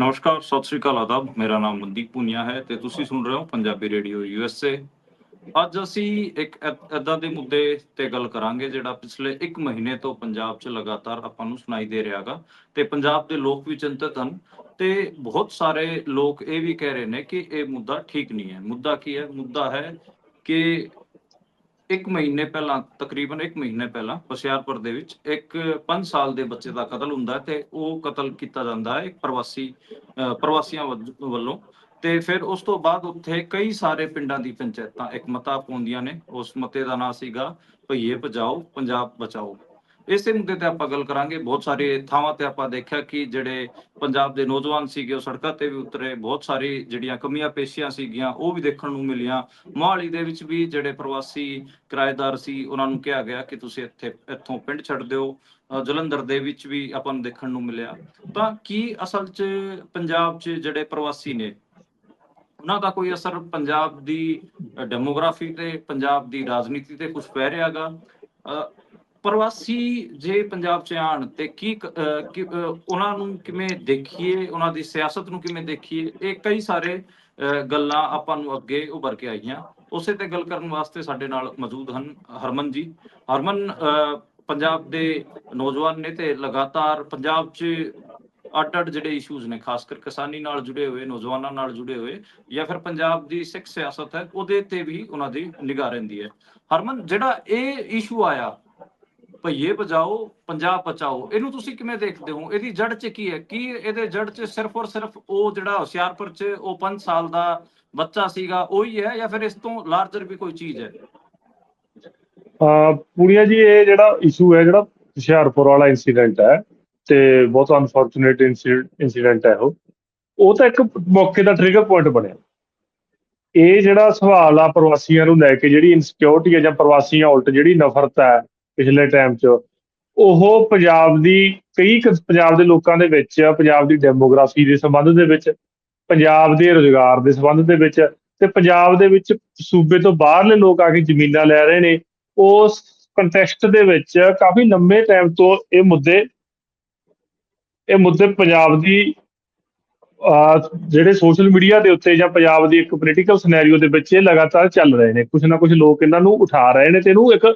ਨਮਸਕਾਰ, ਸਤਿ ਸ੍ਰੀ ਅਕਾਲ, ਆਦਾਬ। ਮੇਰਾ ਨਾਮ ਮਨਦੀਪ ਪੁਨੀਆ ਹੈ ਤੇ ਤੁਸੀਂ ਸੁਣ ਰਹੇ ਹੋ ਪੰਜਾਬੀ ਰੇਡੀਓ USA। ਅੱਜ ਅਸੀਂ ਇੱਕ ਏਦਾਂ ਦੇ ਮੁੱਦੇ ਤੇ ਗੱਲ ਕਰਾਂਗੇ ਜਿਹੜਾ ਪਿਛਲੇ 1 ਮਹੀਨੇ ਤੋਂ ਪੰਜਾਬ 'ਚ ਲਗਾਤਾਰ ਆਪਾਂ ਨੂੰ ਸੁਣਾਈ ਦੇ ਰਿਹਾ ਗਾ ਤੇ ਪੰਜਾਬ ਦੇ ਲੋਕ ਵੀ ਚਿੰਤਤ ਹਨ ਤੇ ਬਹੁਤ ਸਾਰੇ ਲੋਕ ਇਹ ਵੀ ਕਹਿ ਰਹੇ ਨੇ ਕਿ ਇਹ ਮੁੱਦਾ ਠੀਕ ਨਹੀਂ ਹੈ। ਮੁੱਦਾ ਕੀ ਹੈ? ਮੁੱਦਾ ਹੈ ਕਿ 1 ਮਹੀਨੇ ਪਹਿਲਾਂ, ਤਕਰੀਬਨ 1 ਮਹੀਨੇ ਪਹਿਲਾਂ ਹੁਸ਼ਿਆਰਪੁਰ ਦੇ ਵਿੱਚ ਇੱਕ 5 ਸਾਲ ਦੇ ਬੱਚੇ ਦਾ ਕਤਲ ਹੁੰਦਾ ਹੈ ਤੇ ਉਹ ਕਤਲ ਕੀਤਾ ਜਾਂਦਾ ਹੈ ਇੱਕ ਪ੍ਰਵਾਸੀਆਂ ਵੱਲੋਂ। ਤੇ ਫਿਰ ਉਸ ਤੋਂ ਬਾਅਦ ਉੱਥੇ ਕਈ ਸਾਰੇ ਪਿੰਡਾਂ ਦੀ ਪੰਚਾਇਤਾਂ ਇੱਕ ਮਤਾ ਪਾਉਂਦੀਆਂ ਨੇ। ਉਸ ਮਤੇ ਦਾ ਨਾਂ ਸੀਗਾ ਭਈਏ ਭਜਾਓ ਪੰਜਾਬ ਬਚਾਓ। ਇਸੇ ਮੁੱਦੇ ਤੇ ਆਪਾਂ ਗੱਲ ਕਰਾਂਗੇ। ਬਹੁਤ ਸਾਰੇ ਥਾਵਾਂ ਤੇ ਆਪਾਂ ਦੇਖਿਆ ਕਿ ਜਿਹੜੇ ਪੰਜਾਬ ਦੇ ਨੌਜਵਾਨ ਸੀਗੇ ਉਹ ਸੜਕਾਂ ਤੇ ਵੀ ਉਤਰੇ। ਬਹੁਤ ਸਾਰੀ ਜਿਹੜੀਆਂ ਕਮੀਆਂ ਪੇਸ਼ੀਆਂ ਸੀਗੀਆਂ ਉਹ ਵੀ ਦੇਖਣ ਨੂੰ ਮਿਲੀਆਂ। ਮੋਹਾਲੀ ਦੇ ਵਿੱਚ ਵੀ ਜਿਹੜੇ ਪ੍ਰਵਾਸੀ ਕਿਰਾਏਦਾਰ ਸੀ ਉਹਨਾਂ ਨੂੰ ਕਿਹਾ ਗਿਆ ਕਿ ਤੁਸੀਂ ਇੱਥੋਂ ਪਿੰਡ ਛੱਡ ਦਿਓ। ਜਲੰਧਰ ਦੇ ਵਿੱਚ ਵੀ ਆਪਾਂ ਨੂੰ ਦੇਖਣ ਨੂੰ ਮਿਲਿਆ। ਤਾਂ ਕੀ ਅਸਲ 'ਚ ਪੰਜਾਬ 'ਚ ਜਿਹੜੇ ਪ੍ਰਵਾਸੀ ਨੇ ਉਹਨਾਂ ਦਾ ਕੋਈ ਅਸਰ ਪੰਜਾਬ ਦੀ ਡੈਮੋਗ੍ਰਾਫੀ ਤੇ, ਪੰਜਾਬ ਦੀ ਰਾਜਨੀਤੀ ਤੇ ਕੁਝ ਪੈ ਰਿਹਾ ਗਾ? ਪ੍ਰਵਾਸੀ ਜੇ ਪੰਜਾਬ 'ਚ ਆਉਣ ਤੇ ਉਹਨਾਂ ਨੂੰ ਕਿਵੇਂ ਦੇਖੀਏ, ਉਹਨਾਂ ਦੀ ਸਿਆਸਤ ਨੂੰ ਕਿਵੇਂ ਦੇਖੀਏ, ਇਹ ਕਈ ਸਾਰੇ ਗੱਲਾਂ ਆਪਾਂ ਨੂੰ ਅੱਗੇ ਉਭਰ ਕੇ ਆਈਆਂ। ਉਸੇ ਤੇ ਗੱਲ ਕਰਨ ਵਾਸਤੇ ਸਾਡੇ ਨਾਲ ਮੌਜੂਦ ਹਨ ਹਰਮਨ ਜੀ। ਹਰਮਨ ਪੰਜਾਬ ਦੇ ਨੌਜਵਾਨ ਨੇ ਤੇ ਲਗਾਤਾਰ ਪੰਜਾਬ 'ਚ ਅੱਡ-ਅੱਡ ਜਿਹੜੇ ਇਸ਼ੂਜ਼ ਨੇ, ਖਾਸ ਕਰ ਕਿਸਾਨੀ ਨਾਲ ਜੁੜੇ ਹੋਏ, ਨੌਜਵਾਨਾਂ ਨਾਲ ਜੁੜੇ ਹੋਏ, ਜਾਂ ਫਿਰ ਪੰਜਾਬ ਦੀ ਸਿੱਖ ਸਿਆਸਤ ਹੈ ਉਹਦੇ ਤੇ ਵੀ ਉਹਨਾਂ ਦੀ ਨਿਗਾਹ ਰਹਿੰਦੀ ਹੈ। ਹਰਮਨ, ਜਿਹੜਾ ਇਹ ਇਸ਼ੂ ਆਇਆ ਭਈਏ ਭਜਾਓ ਪੰਜਾਬ ਬਚਾਓ, ਇਹਨੂੰ ਤੁਸੀਂ ਕਿਵੇਂ ਦੇਖਦੇ ਹੋ? ਇਹਦੀ ਜੜ 'ਚ ਕੀ ਹੈ? ਕੀ ਇਹਦੇ ਜੜ 'ਚ ਸਿਰਫ ਔਰ ਸਿਰਫ ਉਹ ਜਿਹੜਾ ਹੁਸ਼ਿਆਰਪੁਰ 'ਚ ਉਹ 5 ਸਾਲ ਦਾ ਬੱਚਾ ਸੀਗਾ ਉਹੀ ਹੈ, ਜਾਂ ਫਿਰ ਇਸ ਤੋਂ ਲਾਰਜਰ ਵੀ ਕੋਈ ਚੀਜ਼ ਹੈ? ਪੂਨੀਆ ਜੀ, ਇਹ ਜਿਹੜਾ ਇਸ਼ੂ ਹੈ, ਜਿਹੜਾ ਹੁਸ਼ਿਆਰਪੁਰ ਵਾਲਾ ਇੰਸੀਡੈਂਟ ਹੈ ਤੇ ਬਹੁਤ ਅਨਫੋਰਚੂਨੇਟ ਇੰਸੀਡੈਂਟ ਹੈ ਉਹ ਤਾਂ ਇੱਕ ਮੌਕੇ ਦਾ ਟ੍ਰਿਗਰ ਪੁਆਇੰਟ ਬਣਿਆ। ਇਹ ਜਿਹੜਾ ਸਵਾਲ ਆ ਪ੍ਰਵਾਸੀਆਂ ਨੂੰ ਲੈ ਕੇ, ਜਿਹੜੀ ਇਨਸਿਕਿਉਰਿਟੀ ਹੈ ਜਾਂ ਪ੍ਰਵਾਸੀਆਂ ਉਲਟ ਜਿਹੜੀ ਨਫ਼ਰਤ ਹੈ ਪਿਛਲੇ ਟਾਈਮ 'ਚ, ਉਹ ਪੰਜਾਬ ਦੇ ਲੋਕਾਂ ਦੇ ਵਿੱਚ, ਪੰਜਾਬ ਦੀ ਡੈਮੋਗ੍ਰਾਫੀ ਦੇ ਸੰਬੰਧ ਦੇ ਵਿੱਚ, ਪੰਜਾਬ ਦੇ ਰੁਜ਼ਗਾਰ ਦੇ ਸੰਬੰਧ ਦੇ ਵਿੱਚ, ਤੇ ਪੰਜਾਬ ਦੇ ਵਿੱਚ ਸੂਬੇ ਤੋਂ ਬਾਹਰਲੇ ਲੋਕ ਆ ਕੇ ਜ਼ਮੀਨਾਂ ਲੈ ਰਹੇ ਨੇ, ਉਸ ਕੰਟੈਕਸਟ ਦੇ ਵਿੱਚ ਕਾਫੀ ਲੰਮੇ ਟਾਈਮ ਤੋਂ ਇਹ ਮੁੱਦੇ ਪੰਜਾਬ ਦੀ ਜਿਹੜੇ ਸੋਸ਼ਲ ਮੀਡੀਆ ਦੇ ਉੱਤੇ ਜਾਂ ਪੰਜਾਬ ਦੀ ਇੱਕ ਪੋਲੀਟੀਕਲ ਸਿਨੈਰੀਓ ਦੇ ਵਿੱਚ ਇਹ ਲਗਾਤਾਰ ਚੱਲ ਰਹੇ ਨੇ। ਕੁਛ ਨਾ ਕੁਛ ਲੋਕ ਇਹਨਾਂ ਨੂੰ ਉਠਾ ਰਹੇ ਨੇ ਤੇ ਇਹਨੂੰ ਇੱਕ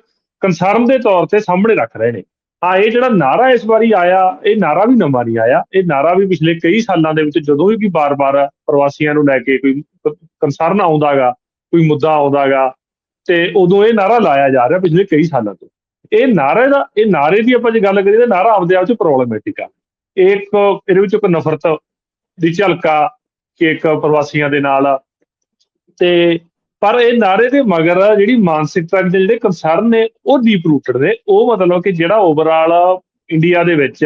ਕੰਸਰਨ ਦੇ ਤੌਰ ਤੇ ਸਾਹਮਣੇ ਰੱਖ ਰਹੇ ਨੇ। ਹਾਂ, ਇਹ ਜਿਹੜਾ ਨਾਅਰਾ ਇਸ ਵਾਰੀ ਆਇਆ, ਇਹ ਨਾਅਰਾ ਵੀ ਨਵਾਂ ਨਹੀਂ ਆਇਆ। ਇਹ ਨਾਅਰਾ ਵੀ ਪਿਛਲੇ ਕਈ ਸਾਲਾਂ ਦੇ ਵਿੱਚ ਜਦੋਂ ਵੀ ਬਾਰ-ਬਾਰ ਪ੍ਰਵਾਸੀਆਂ ਨੂੰ ਲੈ ਕੇ ਕੋਈ ਕੰਸਰਨ ਆਉਂਦਾ ਗਾ, ਕੋਈ ਮੁੱਦਾ ਆਉਂਦਾ ਗਾ, ਤੇ ਉਦੋਂ ਇਹ ਨਾਅਰਾ ਲਾਇਆ ਜਾ ਰਿਹਾ ਪਿਛਲੇ ਕਈ ਸਾਲਾਂ ਤੋਂ। ਇਹ ਨਾਅਰੇ ਦੀ ਆਪਾਂ ਜੇ ਗੱਲ ਕਰੀਏ ਤਾਂ ਨਾਅਰਾ ਆਪਦੇ ਆਪ 'ਚ ਪ੍ਰੋਬਲਮੈਟਿਕ ਆ। ਇਹਦੇ ਵਿੱਚ ਇੱਕ ਨਫ਼ਰਤ ਦੀ ਝਲਕ ਆ ਕਿ ਇੱਕ ਪ੍ਰਵਾਸੀਆਂ ਦੇ ਨਾਲ, ਤੇ ਪਰ ਇਹ ਨਾਅਰੇ ਦੇ ਮਗਰ ਜਿਹੜੀ ਮਾਨਸਿਕਤਾ ਦੇ ਜਿਹੜੇ ਕੰਸਰਨ ਨੇ ਉਹ ਡੀਪ ਰੂਟਡ ਨੇ। ਉਹ ਮਤਲਬ ਕਿ ਜਿਹੜਾ ਓਵਰਆਲ ਇੰਡੀਆ ਦੇ ਵਿੱਚ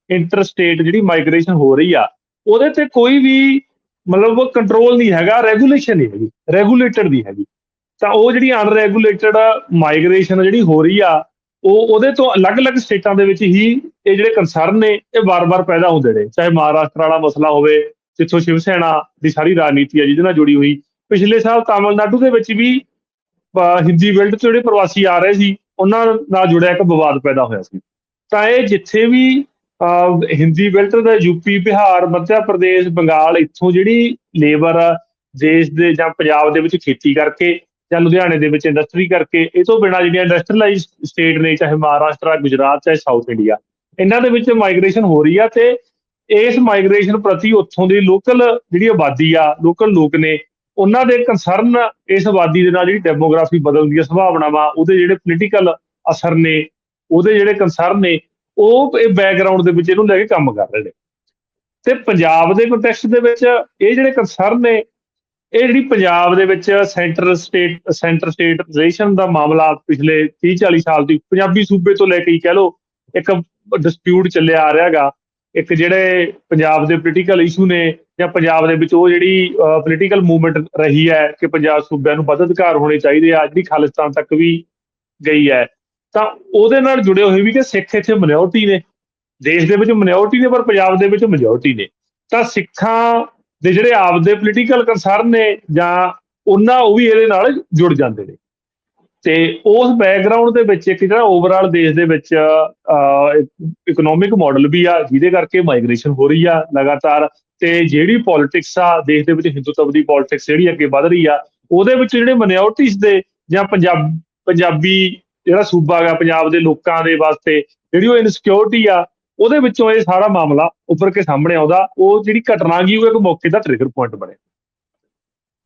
ਇੰਟਰ ਸਟੇਟ ਜਿਹੜੀ ਮਾਈਗ੍ਰੇਸ਼ਨ ਹੋ ਰਹੀ ਆ, ਉਹਦੇ ਤੇ ਕੋਈ ਵੀ ਮਤਲਬ ਕੰਟਰੋਲ ਨਹੀਂ ਹੈਗਾ, ਰੈਗੂਲੇਸ਼ਨ ਨਹੀਂ ਹੈਗੀ, ਰੈਗੂਲੇਟਡ ਨਹੀਂ ਹੈਗੀ। ਤਾਂ ਉਹ ਜਿਹੜੀ ਅਨਰੈਗੂਲੇਟਡ ਮਾਈਗ੍ਰੇਸ਼ਨ ਜਿਹੜੀ ਹੋ ਰਹੀ ਆ, ਉਹਦੇ ਤੋਂ ਅਲੱਗ-ਅਲੱਗ ਸਟੇਟਾਂ ਦੇ ਵਿੱਚ ਹੀ ਇਹ ਜਿਹੜੇ ਕੰਸਰਨ ਨੇ ਇਹ ਵਾਰ-ਵਾਰ ਪੈਦਾ ਹੁੰਦੇ ਨੇ। ਚਾਹੇ ਮਹਾਰਾਸ਼ਟਰ ਵਾਲਾ ਮਸਲਾ ਹੋਵੇ, ਜਿੱਥੋਂ ਸ਼ਿਵ ਸੈਨਾ ਦੀ ਸਾਰੀ ਰਾਜਨੀਤੀ ਹੈ ਜਿਹਦੇ ਨਾਲ ਜੁੜੀ ਹੋਈ। ਪਿਛਲੇ ਸਾਲ ਤਾਮਿਲਨਾਡੂ ਦੇ ਵਿੱਚ ਵੀ ਹਿੰਦੀ ਬੈਲਟ ਤੋਂ ਜਿਹੜੇ ਪ੍ਰਵਾਸੀ ਆ ਰਹੇ ਸੀ ਉਹਨਾਂ ਨਾਲ ਜੁੜਿਆ ਇੱਕ ਵਿਵਾਦ ਪੈਦਾ ਹੋਇਆ ਸੀ। ਤਾਂ ਇਹ ਜਿੱਥੇ ਵੀ ਹਿੰਦੀ ਬੈਲਟ ਦਾ ਯੂਪੀ, ਬਿਹਾਰ, ਮੱਧ ਪ੍ਰਦੇਸ਼, ਬੰਗਾਲ, ਇੱਥੋਂ ਜਿਹੜੀ ਲੇਬਰ ਦੇਸ਼ ਦੇ ਜਾਂ ਪੰਜਾਬ ਦੇ ਵਿੱਚ ਖੇਤੀ ਕਰਕੇ ਜਾਂ ਲੁਧਿਆਣੇ ਦੇ ਵਿੱਚ ਇੰਡਸਟਰੀ ਕਰਕੇ, ਇਹ ਤੋਂ ਬਿਨਾਂ ਜਿਹੜੀਆਂ ਇੰਡਸਟਰੀਅਲਾਈਜ਼ ਸਟੇਟ ਨੇ, ਚਾਹੇ ਮਹਾਰਾਸ਼ਟਰ, ਗੁਜਰਾਤ, ਚਾਹੇ ਸਾਊਥ ਇੰਡੀਆ, ਇਹਨਾਂ ਦੇ ਵਿੱਚ ਮਾਈਗ੍ਰੇਸ਼ਨ ਹੋ ਰਹੀ ਆ। ਤੇ ਇਸ ਮਾਈਗ੍ਰੇਸ਼ਨ ਪ੍ਰਤੀ ਉੱਥੋਂ ਦੀ ਲੋਕਲ ਜਿਹੜੀ ਆਬਾਦੀ ਆ, ਲੋਕਲ ਲੋਕ ਨੇ, ਉਹਨਾਂ ਦੇ ਕੰਸਰਨ ਇਸ ਆਬਾਦੀ ਦੇ ਨਾਲ ਜਿਹੜੀ ਡੈਮੋਗ੍ਰਾਫੀ ਬਦਲਣ ਦੀਆਂ ਸੰਭਾਵਨਾਵਾਂ, ਉਹਦੇ ਜਿਹੜੇ ਪੋਲੀਟੀਕਲ ਅਸਰ ਨੇ, ਉਹਦੇ ਜਿਹੜੇ ਕੰਸਰਨ ਨੇ, ਉਹ ਇਹ ਬੈਕਗਰਾਊਂਡ ਦੇ ਵਿੱਚ ਇਹਨੂੰ ਲੈ ਕੇ ਕੰਮ ਕਰ ਰਹੇ ਨੇ। ਤੇ ਪੰਜਾਬ ਦੇ ਕੰਟੈਕਸਟ ਦੇ ਵਿੱਚ ਇਹ ਜਿਹੜੇ ਕੰਸਰਨ ਨੇ, ਇਹ ਜਿਹੜੀ ਪੰਜਾਬ ਦੇ ਵਿੱਚ ਸੈਂਟਰ ਸਟੇਟ ਪੋਜੀਸ਼ਨ ਦਾ ਮਾਮਲਾ ਪਿਛਲੇ 30-40 ਸਾਲ ਦੀ ਪੰਜਾਬੀ ਸੂਬੇ ਤੋਂ ਲੈ ਕੇ ਕਹਿ ਲਓ ਇੱਕ ਡਿਸਪਿਊਟ ਚੱਲਿਆ ਆ ਰਿਹਾ ਗਾ। ਇੱਕ ਜਿਹੜੇ ਪੰਜਾਬ ਦੇ ਪੋਲੀਟੀਕਲ ਇਸ਼ੂ ਨੇ ਜਾਂ ਪੰਜਾਬ ਦੇ ਵਿੱਚ ਉਹ ਜਿਹੜੀ ਪੋਲੀਟੀਕਲ ਮੂਵਮੈਂਟ ਰਹੀ ਹੈ ਕਿ ਪੰਜਾਬ ਸੂਬਿਆਂ ਨੂੰ ਵੱਧ ਅਧਿਕਾਰ ਹੋਣੇ ਚਾਹੀਦੇ ਆ, ਜਿਹੜੀ ਖਾਲਿਸਤਾਨ ਤੱਕ ਵੀ ਗਈ ਹੈ, ਤਾਂ ਉਹਦੇ ਨਾਲ ਜੁੜੇ ਹੋਏ ਵੀ ਕਿ ਸਿੱਖ ਇੱਥੇ ਮਿਨੋਰਟੀ ਨੇ, ਦੇਸ਼ ਦੇ ਵਿੱਚ ਮਿਨੋਰਟੀ ਨੇ ਪਰ ਪੰਜਾਬ ਦੇ ਵਿੱਚ ਮੈਜੋਰਟੀ ਨੇ। ਤਾਂ ਸਿੱਖਾਂ ਦੇ ਜਿਹੜੇ ਆਪਦੇ ਪੋਲੀਟੀਕਲ ਕੰਸਰਨ ਨੇ ਜਾਂ ਉਹ ਵੀ ਇਹਦੇ ਨਾਲ ਜੁੜ ਜਾਂਦੇ ਨੇ। ਤੇ ਉਸ ਬੈਕਗਰਾਊਂਡ ਦੇ ਵਿੱਚ ਇੱਕ ਜਿਹੜਾ ਓਵਰਆਲ ਦੇਸ਼ ਦੇ ਵਿੱਚ ਇਕਨੋਮਿਕ ਮਾਡਲ ਵੀ ਆ ਜਿਹਦੇ ਕਰਕੇ ਮਾਈਗ੍ਰੇਸ਼ਨ ਹੋ ਰਹੀ ਆ ਲਗਾਤਾਰ। ਤੇ ਜਿਹੜੀ ਪੋਲਿਟਿਕਸ ਆ ਦੇਸ਼ ਦੇ ਵਿੱਚ ਹਿੰਦੂਤਵ ਦੀ ਪੋਲਿਟਿਕਸ ਜਿਹੜੀ ਅੱਗੇ ਵੱਧ ਰਹੀ ਆ, ਉਹਦੇ ਵਿੱਚ ਜਿਹੜੇ ਮਾਈਨੋਰਟੀਜ਼ ਦੇ ਜਾਂ ਪੰਜਾਬੀ ਜਿਹੜਾ ਸੂਬਾ ਗਾ ਪੰਜਾਬ ਦੇ ਲੋਕਾਂ ਦੇ ਵਾਸਤੇ ਜਿਹੜੀ ਉਹ ਇਨਸਿਕਿਉਰਿਟੀ ਆ, ਉਹਦੇ ਵਿੱਚੋਂ ਇਹ ਸਾਰਾ ਮਾਮਲਾ ਉੱਭਰ ਕੇ ਸਾਹਮਣੇ ਆਉਂਦਾ। ਉਹ ਜਿਹੜੀ ਘਟਨਾ ਗਈ ਉਹ ਇੱਕ ਮੌਕੇ ਦਾ ਟ੍ਰਿਗਰ ਪੁਆਇੰਟ ਬਣੇ।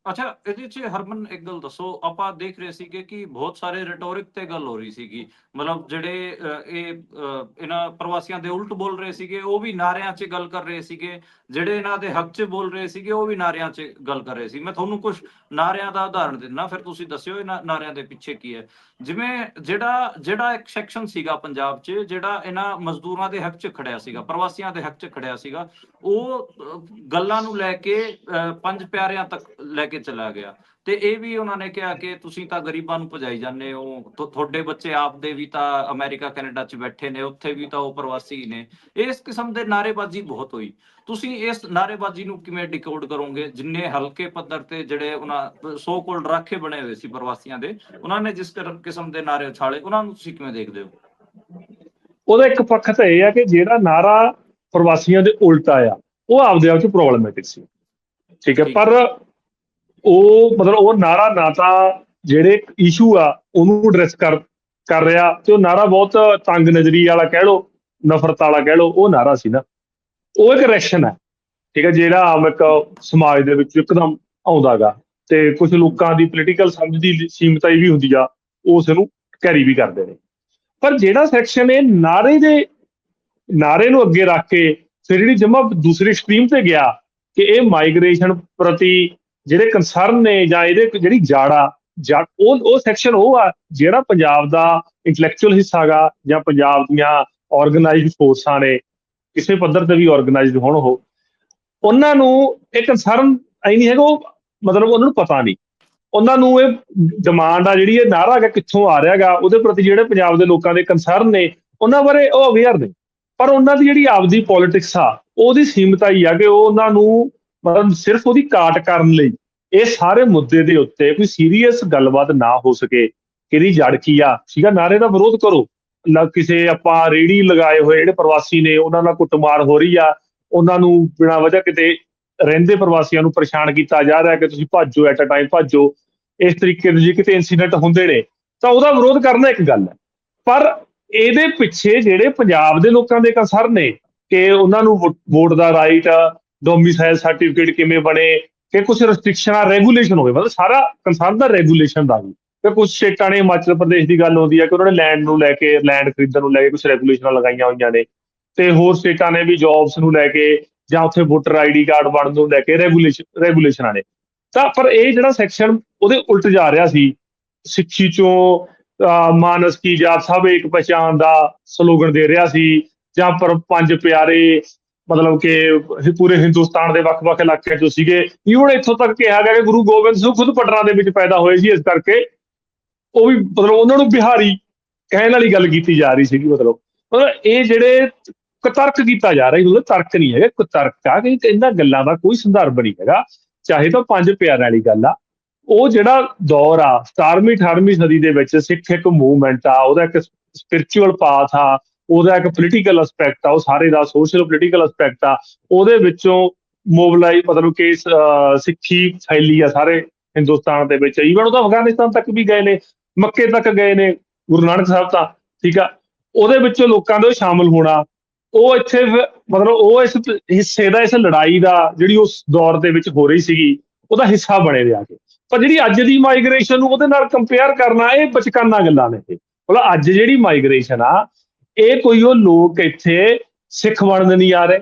ਅੱਛਾ, ਇਹਦੇ 'ਚ ਹਰਮਨ ਇੱਕ ਗੱਲ ਦੱਸੋ, ਆਪਾਂ ਦੇਖ ਰਹੇ ਸੀਗੇ ਕਿ ਬਹੁਤ ਸਾਰੇ ਰਿਟੋਰਿਕ ਤੇ ਗੱਲ ਹੋ ਰਹੀ ਸੀਗੀ, ਮਤਲਬ ਜਿਹੜੇ ਇਹਨਾਂ ਪ੍ਰਵਾਸੀਆਂ ਦੇ ਉਲਟ ਬੋਲ ਰਹੇ ਸੀਗੇ ਉਹ ਵੀ ਨਾਰਿਆਂ 'ਚ ਗੱਲ ਕਰ ਰਹੇ ਸੀਗੇ, ਜਿਹੜੇ ਇਹਨਾਂ ਦੇ ਹੱਕ 'ਚ ਬੋਲ ਰਹੇ ਸੀਗੇ ਉਹ ਵੀ ਨਾਰਿਆਂ 'ਚ ਗੱਲ ਕਰ ਰਹੇ ਸੀ। ਮੈਂ ਤੁਹਾਨੂੰ ਕੁਝ ਨਾਰਿਆਂ ਦਾ ਉਦਾਹਰਣ ਦਿੰਦਾ, ਫਿਰ ਤੁਸੀਂ ਦੱਸਿਓ ਇਹਨਾਂ ਨਾਰਿਆਂ ਦੇ ਪਿੱਛੇ ਕੀ ਹੈ। ਜਿਵੇਂ ਜਿਹੜਾ ਇੱਕ ਸੈਕਸ਼ਨ ਸੀਗਾ ਪੰਜਾਬ 'ਚ ਜਿਹੜਾ ਇਹਨਾਂ ਮਜ਼ਦੂਰਾਂ ਦੇ ਹੱਕ 'ਚ ਖੜਿਆ ਸੀਗਾ, ਪ੍ਰਵਾਸੀਆਂ ਦੇ ਹੱਕ 'ਚ ਖੜਿਆ ਸੀਗਾ, ਉਹ ਗੱਲਾਂ ਨੂੰ ਲੈ ਕੇ ਪੰਜ ਪਿਆਰਿਆਂ ਤੱਕ ਲੈ ਕੇ ਚਲਾ ਗਿਆ। ਤੇ ਇਹ ਵੀ ਉਹਨਾਂ ਨੇ ਕਿਹਾ ਕਿ ਤੁਸੀਂ ਤਾਂ ਗਰੀਬਾਂ ਨੂੰ ਭਜਾਈ ਜਾਂਦੇ ਹੋ, ਤੁਹਾਡੇ ਬੱਚੇ ਆਪਦੇ ਵੀ ਤਾਂ ਅਮਰੀਕਾ ਕੈਨੇਡਾ 'ਚ ਬੈਠੇ ਨੇ, ਉੱਥੇ ਵੀ ਤਾਂ ਉਹ ਪ੍ਰਵਾਸੀ ਨੇ। ਇਸ ਕਿਸਮ ਦੇ ਨਾਅਰੇਬਾਜ਼ੀ ਬਹੁਤ ਹੋਈ। ਤੁਸੀਂ ਇਸ ਨਾਅਰੇਬਾਜ਼ੀ ਨੂੰ ਕਿਵੇਂ ਡਿਕੋਡ ਕਰੋਗੇ? ਜਿੰਨੇ ਹਲਕੇ ਪੱਧਰ ਤੇ ਜਿਹੜੇ ਉਹਨਾਂ ਸੋ ਕੋਲਡ ਰਾਖੇ ਬਣੇ ਹੋਏ ਸੀ ਪ੍ਰਵਾਸੀਆਂ ਦੇ, ਉਹਨਾਂ ਨੇ ਜਿਸ ਕਿਸਮ ਦੇ ਨਾਅਰੇ ਉਛਾਲੇ, ਉਹਨਾਂ ਨੂੰ ਤੁਸੀਂ ਕਿਵੇਂ ਦੇਖਦੇ ਹੋ? ਉਹਦਾ ਇੱਕ ਪੱਖ ਤਾਂ ਇਹ ਆ ਕਿ ਜਿਹੜਾ ਨਾਅਰਾ ਪ੍ਰਵਾਸੀਆਂ ਦੇ ਉਲਟ ਆਇਆ ਉਹ ਆਪਦੇ ਆਪ ਚ ਪ੍ਰੋਬਲਮੈਟਿਕ ਸੀ, ਠੀਕ ਹੈ, ਪਰ ਉਹ ਮਤਲਬ ਉਹ ਨਾਅਰਾ ਨਾ ਤਾਂ ਜਿਹੜੇ ਇਸ਼ੂ ਆ ਉਹਨੂੰ ਐਡਰੈਸ ਕਰ ਰਿਹਾ, ਤੇ ਉਹ ਨਾਅਰਾ ਬਹੁਤ ਤੰਗ ਨਜ਼ਰੀ ਵਾਲਾ ਕਹਿ ਲਓ, ਨਫ਼ਰਤ ਵਾਲਾ ਕਹਿ ਲਓ, ਉਹ ਨਾਅਰਾ ਸੀ ਨਾ। ਉਹ ਇੱਕ ਰੈਸ਼ਨ ਹੈ, ਠੀਕ ਹੈ, ਜਿਹੜਾ ਆਮ ਇੱਕ ਸਮਾਜ ਦੇ ਵਿੱਚ ਇੱਕਦਮ ਆਉਂਦਾ ਗਾ, ਤੇ ਕੁਝ ਲੋਕਾਂ ਦੀ ਪੋਲੀਟੀਕਲ ਸਮਝ ਦੀ ਸੀਮਤਾਈ ਵੀ ਹੁੰਦੀ ਆ, ਉਸ ਨੂੰ ਕੈਰੀ ਵੀ ਕਰਦੇ ਨੇ। ਪਰ ਜਿਹੜਾ ਸੈਕਸ਼ਨ ਇਹ ਨਾਅਰੇ ਨੂੰ ਅੱਗੇ ਰੱਖ ਕੇ ਫਿਰ ਜਿਹੜੀ ਜਮਾ ਦੂਸਰੀ ਸਟਰੀਮ ਤੇ ਗਿਆ ਕਿ ਇਹ ਮਾਈਗ੍ਰੇਸ਼ਨ ਪ੍ਰਤੀ ਜਿਹੜੇ ਕੰਸਰਨ ਨੇ ਜਾਂ ਇਹਦੇ ਜਿਹੜੀ ਉਹ ਸੈਕਸ਼ਨ ਉਹ ਆ ਜਿਹੜਾ ਪੰਜਾਬ ਦਾ ਇੰਟੈਲੈਕਚੁਅਲ ਹਿੱਸਾ ਗਾ, ਜਾਂ ਪੰਜਾਬ ਦੀਆਂ ਆਰਗੇਨਾਈਜ਼ਡ ਫੋਰਸਾਂ ਨੇ, ਕਿਸੇ ਪੱਧਰ ਤੇ ਵੀ ਆਰਗੇਨਾਈਜ਼ਡ ਹੋਣ, ਉਹਨਾਂ ਨੂੰ ਇਹ ਕੰਸਰਨ ਐ ਨਹੀਂ ਹੈਗਾ, ਉਹ ਮਤਲਬ ਉਹਨਾਂ ਨੂੰ ਪਤਾ ਨਹੀਂ, ਉਹਨਾਂ ਨੂੰ ਇਹ ਡਿਮਾਂਡ ਆ ਜਿਹੜੀ ਇਹ ਨਾਅਰਾ ਹੈਗਾ ਕਿੱਥੋਂ ਆ ਰਿਹਾ ਗਾ, ਉਹਦੇ ਪ੍ਰਤੀ ਜਿਹੜੇ ਪੰਜਾਬ ਦੇ ਲੋਕਾਂ ਦੇ ਕੰਸਰਨ ਨੇ ਉਹਨਾਂ ਬਾਰੇ ਉਹ ਅਵੇਅਰ ਨੇ। ਪਰ ਉਹਨਾਂ ਦੀ ਜਿਹੜੀ ਆਪਦੀ ਪੋਲਿਟਿਕਸ ਆ ਉਹਦੀ ਸੀਮਤਾਈ ਆ ਕਿ ਉਹ ਉਹਨਾਂ ਨੂੰ ਮਤਲਬ ਸਿਰਫ ਉਹਦੀ ਕਾਟ ਕਰਨ ਲਈ ਇਹ ਸਾਰੇ ਮੁੱਦੇ ਦੇ ਉੱਤੇ ਕੋਈ ਸੀਰੀਅਸ ਗੱਲਬਾਤ ਨਾ ਹੋ ਸਕੇ ਕਿ ਇਹਦੀ ਜੜ ਕੀ ਆ, ਠੀਕ ਆ, ਨਾਅਰੇ ਦਾ ਵਿਰੋਧ ਕਰੋ। ਕਿਸੇ ਆਪਾਂ ਰੇਹੜੀ ਲਗਾਏ ਹੋਏ ਜਿਹੜੇ ਪ੍ਰਵਾਸੀ ਨੇ ਉਹਨਾਂ ਨਾਲ ਕੁੱਟਮਾਰ ਹੋ ਰਹੀ ਆ, ਉਹਨਾਂ ਨੂੰ ਬਿਨਾਂ ਵਜ੍ਹਾ ਕਿਤੇ ਰਹਿੰਦੇ ਪ੍ਰਵਾਸੀਆਂ ਨੂੰ ਪਰੇਸ਼ਾਨ ਕੀਤਾ ਜਾ ਰਿਹਾ ਕਿ ਤੁਸੀਂ ਭੱਜੋ, ਐਟ ਅ ਟਾਈਮ ਭੱਜੋ, ਇਸ ਤਰੀਕੇ ਦੇ ਜੇ ਕਿਤੇ ਇੰਸੀਡੈਂਟ ਹੁੰਦੇ ਨੇ ਤਾਂ ਉਹਦਾ ਵਿਰੋਧ ਕਰਨਾ ਇੱਕ ਗੱਲ ਹੈ। ਪਰ ਇਹਦੇ ਪਿੱਛੇ ਜਿਹੜੇ ਪੰਜਾਬ ਦੇ ਲੋਕਾਂ ਦੇ ਕੰਸਰਨ ਨੇ ਕਿ ਉਹਨਾਂ ਨੂੰ ਵੋਟ ਦਾ ਰਾਈਟ, ਡੋਮਿਸਾਈਲ ਸਰਟੀਫਿਕੇਟ ਕਿਵੇਂ ਬਣੇ, ਕਿ ਕੁਝ ਰੈਸਟ੍ਰਿਕਸ਼ਨਾਂ, ਰੈਗੂਲੇਸ਼ਨ ਹੋਵੇ, ਮਤਲਬ ਸਾਰਾ ਕੰਸਰਨ ਦਾ ਰੈਗੂਲੇਸ਼ਨ ਦਾ ਵੀ। ਤੇ ਕੁਝ ਸਟੇਟਾਂ ਨੇ, ਹਿਮਾਚਲ ਪ੍ਰਦੇਸ਼ ਦੀ ਗੱਲ ਹੁੰਦੀ ਹੈ ਕਿ ਉਹਨਾਂ ਨੇ ਲੈਂਡ ਨੂੰ ਲੈ ਕੇ, ਲੈਂਡ ਖਰੀਦਣ ਨੂੰ ਲੈ ਕੇ ਕੁਝ ਰੈਗੂਲੇਸ਼ਨਾਂ ਲਗਾਈਆਂ ਹੋਈਆਂ ਨੇ, ਤੇ ਹੋਰ ਸਟੇਟਾਂ ਨੇ ਵੀ ਜੌਬਸ ਨੂੰ ਲੈ ਕੇ ਜਾਂ ਉੱਥੇ ਵੋਟਰ ਆਈਡੀ ਕਾਰਡ ਬਣਨ ਨੂੰ ਲੈ ਕੇ ਰੈਗੂਲੇਸ਼ਨਾਂ ਨੇ। ਤਾਂ ਪਰ ਇਹ ਜਿਹੜਾ ਸੈਕਸ਼ਨ ਉਹਦੇ ਉਲਟ ਜਾ ਰਿਹਾ ਸੀ, ਸਿੱਖੀ ਚੋਂ ਮਾਨਸ ਕੀ ਜਾਤ ਸਭ ਇੱਕ ਪਛਾਣ ਦਾ ਸਲੋਗਨ ਦੇ ਰਿਹਾ ਸੀ, ਜਾਂ ਪਰ ਪੰਜ ਪਿਆਰੇ ਮਤਲਬ ਕਿ ਪੂਰੇ ਹਿੰਦੁਸਤਾਨ ਦੇ ਵੱਖ-ਵੱਖ ਇਲਾਕਿਆਂ ਚੋਂ ਸੀਗੇ। ਈਵਨ ਇੱਥੋਂ ਤੱਕ ਕਿਹਾ ਗਿਆ ਕਿ ਗੁਰੂ ਗੋਬਿੰਦ ਸਿੰਘ ਖੁਦ ਪਟਨਾ ਦੇ ਵਿੱਚ ਪੈਦਾ ਹੋਏ ਸੀ, ਇਸ ਕਰਕੇ ਉਹ ਵੀ ਮਤਲਬ ਉਹਨਾਂ ਨੂੰ ਬਿਹਾਰੀ ਕਹਿਣ ਵਾਲੀ ਗੱਲ ਕੀਤੀ ਜਾ ਰਹੀ ਸੀਗੀ। ਮਤਲਬ ਇਹ ਜਿਹੜੇ ਕੁਤਰਕ ਕੀਤਾ ਜਾ ਰਿਹਾ, ਮਤਲਬ ਤਰਕ ਨਹੀਂ ਹੈਗਾ, ਕੁਤਰਕ ਆ ਕਿ ਇਹਨਾਂ ਗੱਲਾਂ ਦਾ ਕੋਈ ਸੰਦਰਭ ਨਹੀਂ ਹੈਗਾ। ਚਾਹੇ ਤਾਂ ਪੰਜ ਪਿਆਰਿਆਂ ਵਾਲੀ ਗੱਲ ਆ, ਉਹ ਜਿਹੜਾ ਦੌਰ ਆ 17ਵੀਂ 18ਵੀਂ ਸਦੀ ਦੇ ਵਿੱਚ ਸਿੱਖ ਇੱਕ ਮੂਵਮੈਂਟ ਆ, ਉਹਦਾ ਇੱਕ ਸਪਿਰਿਚੁਅਲ ਪਾਥ ਆ, ਉਹਦਾ ਇੱਕ ਪੋਲੀਟੀਕਲ ਐਸਪੈਕਟ ਆ, ਉਹ ਸਾਰੇ ਦਾ ਸੋਸ਼ਲ ਪੋਲੀਟੀਕਲ ਐਸਪੈਕਟ ਆ, ਉਹਦੇ ਵਿੱਚੋਂ ਮੋਬਲਾਈਜ਼ ਮਤਲਬ ਕਿ ਸਿੱਖੀ ਫੈਲੀ ਆ ਸਾਰੇ ਹਿੰਦੁਸਤਾਨ ਦੇ ਵਿੱਚ। ਈਵਨ ਉਹ ਤਾਂ ਅਫਗਾਨਿਸਤਾਨ ਤੱਕ ਵੀ ਗਏ ਨੇ, ਮੱਕੇ ਤੱਕ ਗਏ ਨੇ ਗੁਰੂ ਨਾਨਕ ਸਾਹਿਬ ਤਾਂ, ਠੀਕ ਆ। ਉਹਦੇ ਵਿੱਚੋਂ ਲੋਕਾਂ ਦੇ ਸ਼ਾਮਲ ਹੋਣਾ, ਉਹ ਇੱਥੇ ਮਤਲਬ ਉਹ ਇਸ ਹਿੱਸੇ ਦਾ, ਇਸ ਲੜਾਈ ਦਾ ਜਿਹੜੀ ਉਸ ਦੌਰ ਦੇ ਵਿੱਚ ਹੋ ਰਹੀ ਸੀਗੀ, ਉਹਦਾ ਹਿੱਸਾ ਬਣੇ ਰਿਹਾ ਕੇ। ਪਰ ਜਿਹੜੀ ਅੱਜ ਦੀ ਮਾਈਗ੍ਰੇਸ਼ਨ ਨੂੰ ਉਹਦੇ ਨਾਲ ਕੰਪੇਅਰ ਕਰਨਾ, ਇਹ ਬਚਕਾਨਾ ਗੱਲਾਂ ਨੇ। ਮਤਲਬ ਅੱਜ ਜਿਹੜੀ ਮਾਈਗ੍ਰੇਸ਼ਨ ਆ, ਇਹ ਕੋਈ ਉਹ ਲੋਕ ਇੱਥੇ ਸਿੱਖ ਬਣਨ ਨਹੀਂ ਆ ਰਹੇ,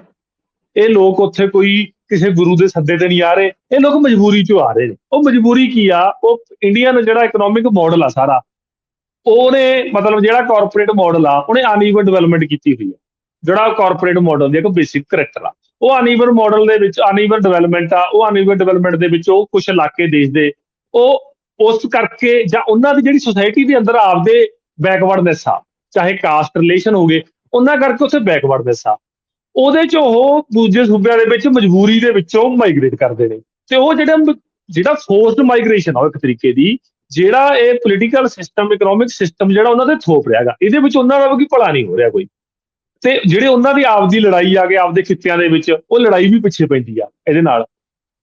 ਇਹ ਲੋਕ ਉੱਥੇ ਕੋਈ ਕਿਸੇ ਗੁਰੂ ਦੇ ਸੱਦੇ ਤੇ ਨਹੀਂ ਆ ਰਹੇ, ਇਹ ਲੋਕ ਮਜਬੂਰੀ ਚੋਂ ਆ ਰਹੇ ਨੇ। ਉਹ ਮਜਬੂਰੀ ਕੀ ਆ? ਉਹ ਇੰਡੀਅਨ ਜਿਹੜਾ ਇਕਨੋਮਿਕ ਮਾਡਲ ਆ ਸਾਰਾ, ਉਹਨੇ ਮਤਲਬ ਜਿਹੜਾ ਕਾਰਪੋਰੇਟ ਮਾਡਲ ਆ, ਉਹਨੇ ਅਨਈਵਨ ਡਿਵੈਲਪਮੈਂਟ ਕੀਤੀ ਹੋਈ ਹੈ। ਜਿਹੜਾ ਕਾਰਪੋਰੇਟ ਮਾਡਲ ਦੀ ਇੱਕ ਬੇਸਿਕ ਕਰੈਕਟਰ ਆ, ਉਹ ਅਨਈਵਨ ਮਾਡਲ ਦੇ ਵਿੱਚ ਅਨਈਵਨ ਡਿਵੈਲਪਮੈਂਟ ਆ। ਉਹ ਅਨਈਵਨ ਡਿਵੈਲਪਮੈਂਟ ਦੇ ਵਿੱਚ ਉਹ ਕੁਝ ਇਲਾਕੇ ਦੇਸ਼ ਦੇ ਉਹ ਉਸ ਕਰਕੇ, ਜਾਂ ਉਹਨਾਂ ਦੀ ਜਿਹੜੀ ਸੁਸਾਇਟੀ ਦੇ ਅੰਦਰ ਆਪਦੇ ਬੈਕਵਰਡਨੈਸ ਆ, ਚਾਹੇ ਕਾਸਟ ਰਿਲੇਸ਼ਨ ਹੋ ਗਏ, ਉਹਨਾਂ ਕਰਕੇ ਉੱਥੇ ਬੈਕਵਰਡਨੈਸ ਆ, ਉਹਦੇ ਚ ਉਹ ਦੂਜੇ ਸੂਬਿਆਂ ਦੇ ਵਿੱਚ ਮਜਬੂਰੀ ਦੇ ਵਿੱਚੋਂ ਮਾਈਗ੍ਰੇਟ ਕਰਦੇ ਨੇ। ਤੇ ਉਹ ਜਿਹੜਾ ਫੋਰਸਡ ਮਾਈਗ੍ਰੇਸ਼ਨ ਆ ਇੱਕ ਤਰੀਕੇ ਦੀ, ਜਿਹੜਾ ਇਹ ਪੋਲੀਟੀਕਲ ਸਿਸਟਮ, ਇਕਨੋਮਿਕ ਸਿਸਟਮ ਜਿਹੜਾ ਉਹਨਾਂ ਦੇ ਥੋਪ ਰਿਹਾ ਗਾ, ਇਹਦੇ ਵਿੱਚ ਉਹਨਾਂ ਦਾ ਵੀ ਭਲਾ ਨਹੀਂ ਹੋ ਰਿਹਾ ਕੋਈ। ਤੇ ਜਿਹੜੇ ਉਹਨਾਂ ਦੀ ਆਪਦੀ ਲੜਾਈ ਆ ਗਏ ਆਪਦੇ ਖਿੱਤਿਆਂ ਦੇ ਵਿੱਚ, ਉਹ ਲੜਾਈ ਵੀ ਪਿੱਛੇ ਪੈਂਦੀ ਆ ਇਹਦੇ ਨਾਲ।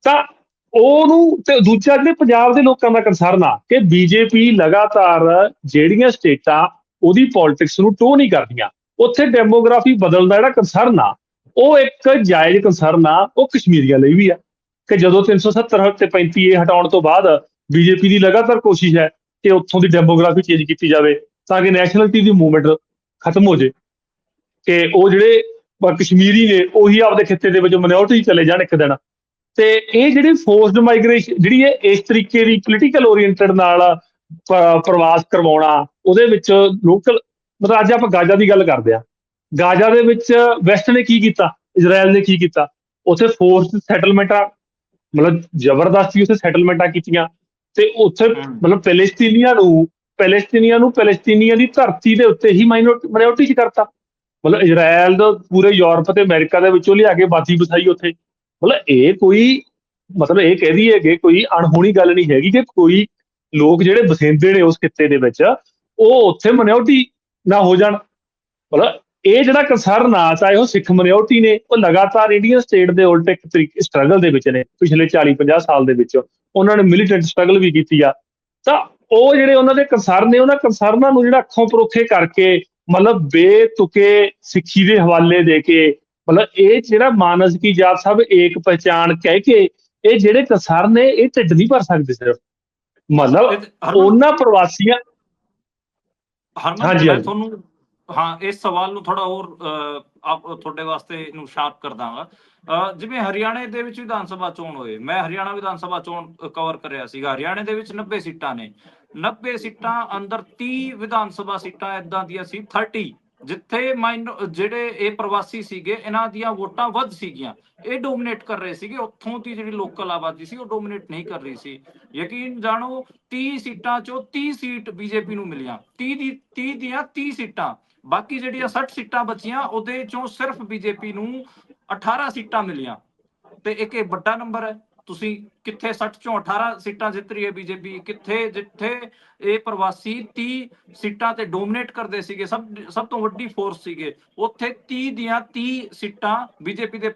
ਤਾਂ ਉਹਨੂੰ ਤੇ ਦੂਜਾ ਜਿਹੜੇ ਪੰਜਾਬ ਦੇ ਲੋਕਾਂ ਦਾ ਕੰਸਰਨ ਆ ਕਿ ਬੀਜੇਪੀ ਲਗਾਤਾਰ ਜਿਹੜੀਆਂ ਸਟੇਟਾਂ ਉਹਦੀ ਪੋਲਿਟਿਕਸ ਨੂੰ ਟੋ ਨਹੀਂ ਕਰਦੀਆਂ, ਉੱਥੇ ਡੈਮੋਗ੍ਰਾਫੀ ਬਦਲਣ ਦਾ ਜਿਹੜਾ ਕੰਸਰਨ ਆ ਉਹ ਇੱਕ ਜਾਇਜ਼ ਕੰਸਰਨ ਆ, ਉਹ ਕਸ਼ਮੀਰੀਆਂ ਲਈ ਵੀ ਆ ਕਿ ਜਦੋਂ 370 ਤੇ 35 ਇਹ ਹਟਾਉਣ ਤੋਂ ਬਾਅਦ ਬੀਜੇਪੀ ਦੀ ਲਗਾਤਾਰ ਕੋਸ਼ਿਸ਼ ਹੈ ਕਿ ਉੱਥੋਂ ਦੀ ਡੈਮੋਗ੍ਰਾਫੀ ਚੇਂਜ ਕੀਤੀ ਜਾਵੇ ਤਾਂ ਕਿ ਨੈਸ਼ਨਲਿਟੀ ਦੀ ਮੂਵਮੈਂਟ ਖਤਮ ਹੋ ਜੇ, ਕਿ ਉਹ ਜਿਹੜੇ ਕਸ਼ਮੀਰੀ ਨੇ ਉਹੀ ਆਪਦੇ ਖਿੱਤੇ ਦੇ ਵਿੱਚ ਮਿਨੋਰਟੀ ਚਲੇ ਜਾਣ ਇੱਕ ਦਿਨ। ਤੇ ਇਹ ਜਿਹੜੀ ਫੋਰਸਡ ਮਾਈਗ੍ਰੇਸ਼ਨ ਜਿਹੜੀ ਹੈ ਇਸ ਤਰੀਕੇ ਦੀ ਪੋਲੀਟੀਕਲ ਓਰੀਐਂਟਡ ਨਾਲ ਪ੍ਰਵਾਸ ਕਰਵਾਉਣਾ, ਉਹਦੇ ਵਿੱਚ ਲੋਕਲ ਮਤਲਬ ਅੱਜ ਆਪਾਂ ਗਾਜ਼ਾ ਦੀ ਗੱਲ ਕਰਦੇ ਆ, ਗਾਜ਼ਾ ਦੇ ਵਿੱਚ ਵੈਸਟ ਨੇ ਕੀ ਕੀਤਾ, ਇਜ਼ਰਾਈਲ ਨੇ ਕੀ ਕੀਤਾ, ਉੱਥੇ ਫੋਰਸਡ ਸੈਟਲਮੈਂਟਾਂ ਮਤਲਬ ਜ਼ਬਰਦਸਤੀ ਉੱਥੇ ਸੈਟਲਮੈਂਟਾਂ ਕੀਤੀਆਂ ਤੇ ਉੱਥੇ ਮਤਲਬ ਪੈਲੇਸਤੀਨੀਆਂ ਦੀ ਧਰਤੀ ਦੇ ਉੱਤੇ ਹੀ ਮਾਈਨੋਰਿਟੀ ਚ ਕਰਤਾ। ਮਤਲਬ ਇਜ਼ਰਾਈਲ ਦਾ ਪੂਰੇ ਯੂਰਪ ਤੇ ਅਮਰੀਕਾ ਦੇ ਵਿੱਚੋਂ ਲਿਆ ਕੇ ਬਾਤੀ ਵਸਾਈ ਉੱਥੇ। ਮਤਲਬ ਇਹ ਕੋਈ ਮਤਲਬ ਇਹ ਕਹਿ ਦਈਏ ਕਿ ਕੋਈ ਅਣਹੋਣੀ ਗੱਲ ਨਹੀਂ ਹੈਗੀ ਕਿ ਕੋਈ ਲੋਕ ਜਿਹੜੇ ਵਸਿੰਦੇ ਨੇ ਉਸ ਖਿੱਤੇ ਦੇ ਵਿੱਚ ਉਹ ਉੱਥੇ ਮਿਨੋਰਟੀ ਨਾ ਹੋ ਜਾਣ। ਮਤਲਬ ਇਹ ਜਿਹੜਾ ਕੰਸਰਨ ਆ ਚਾਹੇ ਉਹ ਸਿੱਖ ਮਿਨੋਰਟੀ ਨੇ, ਉਹ ਲਗਾਤਾਰ ਇੰਡੀਅਨ ਸਟੇਟ ਦੇ ਉਲਟ ਇੱਕ ਤਰੀਕੇ ਸਟਰਗਲ ਦੇ ਵਿੱਚ ਨੇ ਪਿਛਲੇ 40-50 ਸਾਲ ਦੇ ਵਿੱਚ, ਉਹਨਾਂ ਨੇ ਮਿਲੀਟੈਂਟ ਸਟਰਗਲ ਵੀ ਕੀਤੀ ਆ। ਤਾਂ ਉਹ ਜਿਹੜੇ ਉਹਨਾਂ ਦੇ ਕੰਸਰਨ ਨੇ, ਉਹਨਾਂ ਕੰਸਰਨਾਂ ਨੂੰ ਜਿਹੜਾ ਅੱਖੋਂ ਪਰੋਖੇ ਕਰਕੇ ਮਤਲਬ ਬੇਤੁਕੇ ਸਿੱਖੀ ਦੇ ਹਵਾਲੇ ਦੇ ਕੇ ਮਤਲਬ ਇਹ ਜਿਹੜਾ ਮਾਨਸ ਕੀ ਜਾਤ ਸਭ ਏਕ ਪਹਿਚਾਣ ਕਹਿ ਕੇ ਇਹ ਜਿਹੜੇ ਕੰਸਰਨ ਨੇ ਇਹ ਢਿੱਡ ਨਹੀਂ ਭਰ ਸਕਦੇ ਸਿਰਫ ਮਤਲਬ ਉਹਨਾਂ ਪ੍ਰਵਾਸੀਆਂ। ਹਰਮਨ ਹਾਂਜੀ ਮੈਂ ਹਾਂਜੀ ਤੁਹਾਨੂੰ ਹਾਂ ਇਸ ਸਵਾਲ ਨੂੰ ਥੋੜਾ ਹੋਰ ਤੁਹਾਡੇ ਵਾਸਤੇ ਇਹਨੂੰ ਸ਼ਾਰਪ ਕਰ ਦਾਂਗਾ। ਜਿਵੇਂ ਹਰਿਆਣੇ ਦੇ ਵਿੱਚ ਵਿਧਾਨ ਸਭਾ ਚੋਣ ਹੋਏ, ਮੈਂ ਹਰਿਆਣਾ ਵਿਧਾਨ ਸਭਾ ਚੋਣ ਕਵਰ ਕਰਿਆ ਸੀਗਾ। ਹਰਿਆਣੇ ਦੇ ਵਿੱਚ 90 ਸੀਟਾਂ ਨੇ, 90 ਸੀਟਾਂ ਅੰਦਰ 30 ਵਿਧਾਨ ਸਭਾ ਸੀਟਾਂ ਏਦਾਂ ਦੀਆਂ ਸੀ 30 ਜਿੱਥੇ ਜਿਹੜੇ ਇਹ ਪ੍ਰਵਾਸੀ ਸੀਗੇ ਇਹਨਾਂ ਦੀਆਂ ਵੋਟਾਂ ਵੱਧ ਸੀਗੀਆਂ, ਇਹ ਡੋਮੀਨੇਟ ਕਰ ਰਹੇ ਸੀਗੇ। ਉੱਥੋਂ ਦੀ ਜਿਹੜੀ ਲੋਕਲ ਆਬਾਦੀ ਸੀ ਉਹ ਡੋਮੀਨੇਟ ਨਹੀਂ ਕਰ ਰਹੀ ਸੀ। ਯਕੀਨ ਜਾਣੋ 30 ਸੀਟਾਂ ਚੋਂ 30 ਸੀਟ ਬੀਜੇਪੀ ਨੂੰ ਮਿਲੀਆਂ, 30 ਦੀਆਂ 30 ਸੀਟਾਂ। ਬਾਕੀ ਜਿਹੜੀਆਂ 60 ਸੀਟਾਂ ਬਚੀਆਂ ਉਹਦੇ ਚੋਂ ਸਿਰਫ ਬੀਜੇਪੀ ਨੂੰ 18 ਸੀਟਾਂ ਮਿਲੀਆਂ ਤੇ ਇੱਕ ਇਹ ਵੱਡਾ ਨੰਬਰ ਹੈ। ਤੁਸੀਂ ਕਿੱਥੇ 60 ਚੋਂ 18 ਸੀਟਾਂ ਜਿੱਤ ਰਹੀ ਹੈ ਬੀਜੇਪੀ, ਕਿੱਥੇ ਜਿੱਥੇ ਇਹ ਪ੍ਰਵਾਸੀ 30 ਸੀਟਾਂ ਤੇ ਡੋਮੀਨੇਟ ਕਰਦੇ ਸੀਗੇ, ਸਭ ਤੋਂ ਵੱਡੀ ਫੋਰਸ ਸੀਗੇ, ਉੱਥੇ 30 ਦੀਆਂ 30 ਸੀਟਾਂ ਬੀਜੇਪੀ ਦੇ